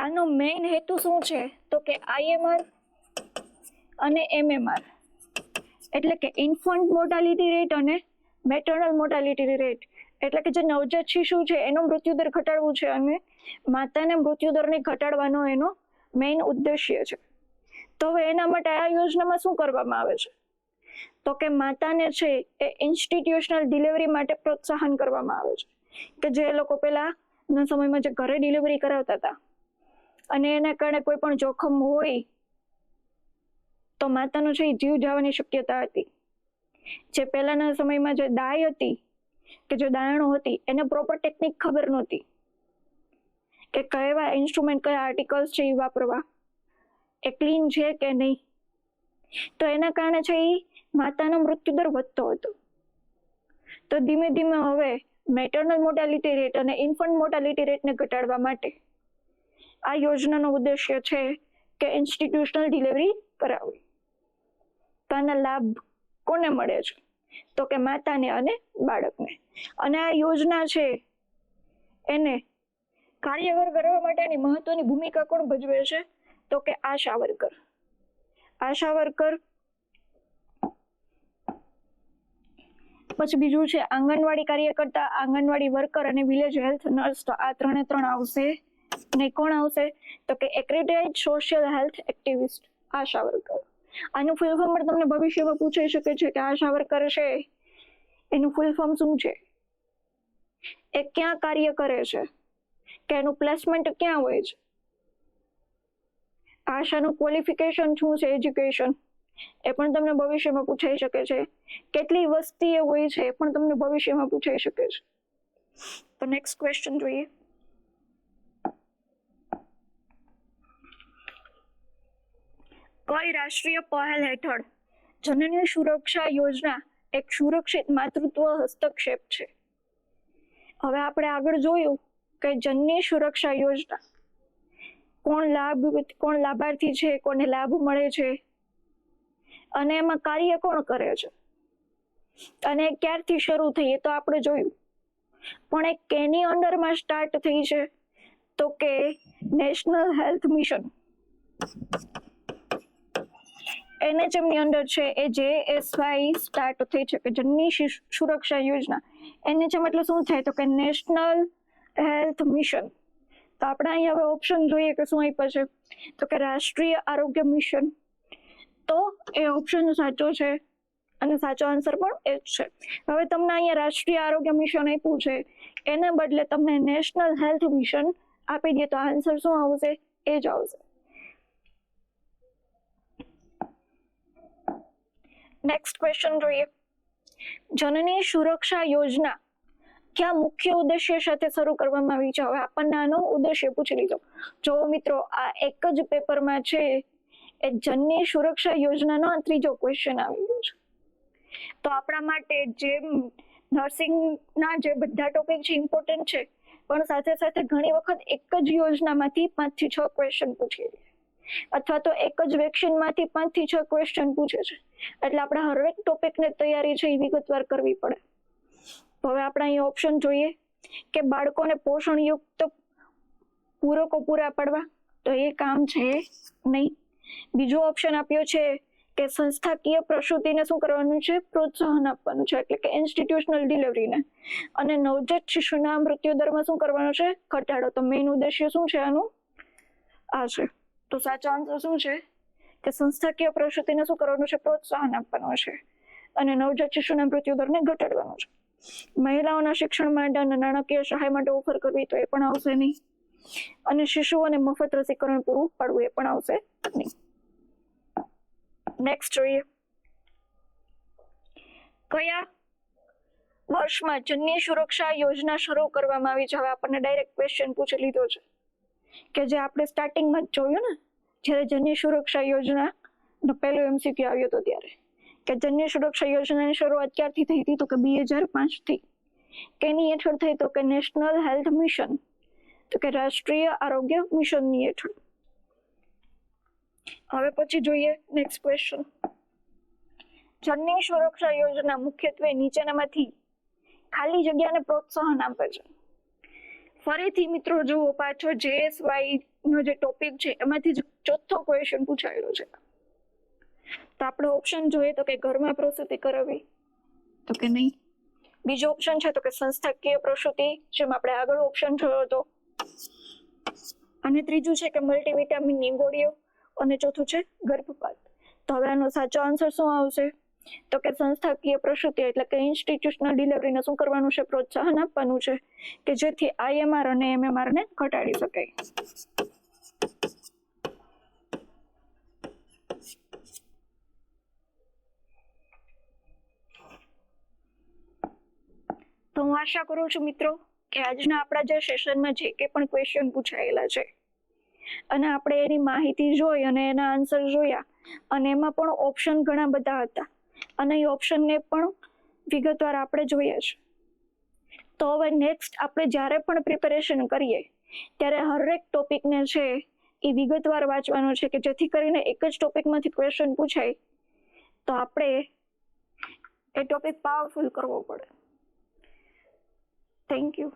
આનો મેઇન હેતુ શું છે, તો કે આઈએમઆર અને એમએમઆર એટલે કે ઇન્ફન્ટ મોર્ટાલિટી રેટ અને મેટર્નલ મોર્ટાલિટી રેટ એટલે કે જે નવજાત શિશુ છે એનો મૃત્યુદર ઘટાડવું છે અને માતાના મૃત્યુદરને ઘટાડવાનો એનો મેઇન ઉદ્દેશ્ય છે. તો હવે એના માટે આ યોજનામાં શું કરવામાં આવે છે, તો કે માતાને છે એ ઇન્સ્ટિટ્યુશનલ ડિલિવરી માટે પ્રોત્સાહન કરવામાં આવે છે. કે જે લોકો પહેલાના સમયમાં જે ઘરે ડિલિવરી કરાવતા હતા અને એના કારણે કોઈ પણ જોખમ હોય તો માતાનો છે એ જીવ જવાની શક્યતા હતી. જે પહેલાના સમયમાં જે દાય હતી કે જે દાયણો હતી એને પ્રોપર ટેકનિક ખબર નહોતી કે કયા ઇન્સ્ટ્રુમેન્ટ, કયા આર્ટિકલ્સ છે એ વાપરવા, એ ક્લીન છે કે નહીં. તો એના કારણે છે એ માતાનો મૃત્યુદર વધતો હતો. તો ધીમે ધીમે હવે મેટર્નલ મોર્ટાલિટી રેટ અને ઇન્ફન્ટ મોર્ટાલિટી રેટને ઘટાડવા માટે આ યોજનાનો ઉદ્દેશ્ય છે કે ઇન્સ્ટિટ્યુશનલ ડિલિવરી કરાવવી. તો આના લાભ કોને મળે છે, તો કે માતાને અને બાળકને. અને આ યોજના છે એને કાર્યકર કરવા માટેની મહત્વની ભૂમિકા કોણ ભજવે છે, તો કે આશા વર્કર. આશા વર્કર, પછી બીજું છે આંગણવાડી કાર્યકર્તા, આંગણવાડી વર્કર અને વિલેજ હેલ્થ નર્સ. તો આ ત્રણે ત્રણ આવશે ને કોણ આવશે, તો કે એક્રેડિટેડ સોશિયલ હેલ્થ એક્ટિવિસ્ટ, આશા વર્કર. આનું ફૂલ ફોર્મ પણ તમને ભવિષ્યમાં પૂછાઈ શકે છે કે આશા વર્કર છે એનું ફૂલ ફોર્મ શું છે, એ ક્યાં કાર્ય કરે છે, કે એનું પ્લેસમેન્ટ ક્યાં હોય છે, આશાનું ક્વોલિફિકેશન શું છે, એજ્યુકેશન, એ પણ તમને ભવિષ્યમાં પૂછાઈ શકે છે. કેટલી વસ્તી એ હોય છે એ પણ તમને ભવિષ્યમાં પૂછાઈ શકે છે. તો નેક્સ્ટ ક્વેશ્ચન જોઈએ. કઈ રાષ્ટ્રીય પહેલ હેઠળ જનની સુરક્ષા યોજના એક સુરક્ષિત માતૃત્વ હસ્તક્ષેપ છે? હવે આપણે આગળ જોયું કે જનની સુરક્ષા યોજના કોણ લાભાર્થી છે, કોને લાભ મળે છે અને એમાં કાર્ય કોણ કરે છે અને ક્યારથી શરૂ થઈ એ તો આપણે જોયું. પણ એ કેની અંડરમાં સ્ટાર્ટ થઈ છે, તો કે નેશનલ હેલ્થ મિશન, NHM ની અંદર છે એ JSY સ્ટાર્ટ થઈ છે કે જનની સુરક્ષા યોજના. NHM એટલે શું થાય, તો કે નેશનલ હેલ્થ મિશન. તો આપણે અહીંયા હવે ઓપ્શન જોઈએ કે શું આપ્યા છે, તો કે રાષ્ટ્રીય આરોગ્ય મિશન. તો એ ઓપ્શન સાચો છે અને સાચો આન્સર પણ એ જ છે. હવે તમને અહીંયા રાષ્ટ્રીય આરોગ્ય મિશન આપ્યું છે, એને બદલે તમને નેશનલ હેલ્થ મિશન આપી દે તો આન્સર શું આવશે? એ જ આવશે. નેક્સ્ટ ક્વેશ્ચન જોઈએ. જનની સુરક્ષા યોજના કયા મુખ્ય ઉદ્દેશ્ય સાથે શરૂ કરવામાં આવી છે? હવે આપણને આનો ઉદ્દેશ્ય પૂછી લીધો. જો મિત્રો આ એક જ પેપરમાં છે, એ જનની સુરક્ષા યોજનાનો ત્રીજો ક્વેશ્ચન આવી ગયો છે. તો આપણા માટે જે નર્સિંગના જે બધા ટોપિક છે ઇમ્પોર્ટન્ટ છે, પણ સાથે સાથે ઘણી વખત એક જ યોજનામાંથી 5 થી 6 ક્વેશ્ચન પૂછી લે, અથવા તો એક જ વેક્સિનમાંથી 5 થી 6 ક્વેશ્ચન પૂછે છે. એટલે આપણે હરેક ટોપિકને તૈયારી છે એ વિગતવાર કરવી પડે. તો હવે આપણે અહીંયા ઓપ્શન જોઈએ કે બાળકોને પોષણયુક્ત પૂરકો પૂરા પાડવા, તો એ કામ છે નહીં. બીજો ઓપ્શન આપ્યો છે કે સંસ્થાકીય પ્રસૂતિને શું કરવાનું છે? પ્રોત્સાહન આપવાનું છે, એટલે કે ઇન્સ્ટિટ્યુશનલ ડિલિવરીને. અને નવજાત શિશુના મૃત્યુ દરમાં શું કરવાનું છે? ઘટાડો. તો મેઇન ઉદ્દેશ્ય શું છે આનું? આ છે. તો સાચો આન્સર શું છે? કે સંસ્થાકીય પ્રસૂતિને શું કરવાનું છે? પ્રોત્સાહન આપવાનું છે, અને નવજાત શિશુના મૃત્યુ દરને ઘટાડવાનું છે. મહિલાઓના શિક્ષણ માટે અને નાણાકીય સહાય માટે ઓફર કરવી, તો એ પણ આવશે નહીં. અને શિશુઓને મફત રસીકરણ પૂરું પાડવું, એ પણ આવશે નહીં. નેક્સ્ટ જોઈએ. કયા વર્ષમાં જનની સુરક્ષા યોજના શરૂ કરવામાં આવી છે? હવે આપણને ડાયરેક્ટ ક્વેશ્ચન પૂછી લીધો છે, કે જે આપણે સ્ટાર્ટિંગમાં જ જોયું ને, જ્યારે જનની સુરક્ષા યોજનાનો પહેલો MCQ આવ્યો હતો ત્યારે, કે જનની સુરક્ષા યોજનાની શરૂઆત ક્યારથી થઈ હતી? તો કે 2005 થી. કેની હેઠળ થઈ? તો કે નેશનલ હેલ્થ મિશન, તો કે રાષ્ટ્રીય આરોગ્ય મિશનની હેઠળ. હવે પછી જોઈએ નેક્સ્ટ ક્વેશ્ચન. જનની સુરક્ષા યોજના મુખ્યત્વે નીચેનામાંથી ખાલી જગ્યાને પ્રોત્સાહન આપે છે. ફરીથી મિત્રો જુઓ, પાછો JSY નો જે ટોપિક છે એમાંથી જ ચોથો ક્વેશ્ચન પૂછાયેલો છે. તો આપણે ઓપ્શન જોઈએ તો કે ઘરમાં પ્રસૂતિ કરાવી, તો કે નહીં. બીજો ઓપ્શન છે તો કે સંસ્થાકીય પ્રસૂતિ, જેમ આપણે આગળ ઓપ્શન જોયો હતો. અને ત્રીજું છે કે મલ્ટીવિટામિનની ગોળીઓ, અને ચોથું છે ગર્ભપાત. તો હવે આનો સાચો આન્સર શું આવશે? તો કે સંસ્થાકીય પ્રસૂતિ, એટલે કે ઇન્સ્ટિટ્યુશનલ ડિલિવરીને શું કરવાનું છે? પ્રોત્સાહન આપવાનું છે, કે જેથી IMR અને MMR ને ઘટાડી શકાય. તો હું આશા કરું છું મિત્રો કે આજના આપણા જે સેશનમાં જે કે પણ ક્વેશ્ચન પૂછાયેલા છે, અને આપણે એની માહિતી જોઈ અને એના આન્સર જોયા, અને એમાં પણ ઓપ્શન ઘણા બધા હતા, અને એ ઓપ્શનને પણ વિગતવાર આપણે જોઈએ છે. તો હવે નેક્સ્ટ આપણે જ્યારે પણ પ્રિપેરેશન કરીએ ત્યારે હરેક ટોપિકને છે એ વિગતવાર વાંચવાનો છે, કે જેથી કરીને એક જ ટોપિકમાંથી ક્વેશ્ચન પૂછાય તો આપણે એ ટોપિક પાવરફુલ કરવો પડે. Thank you.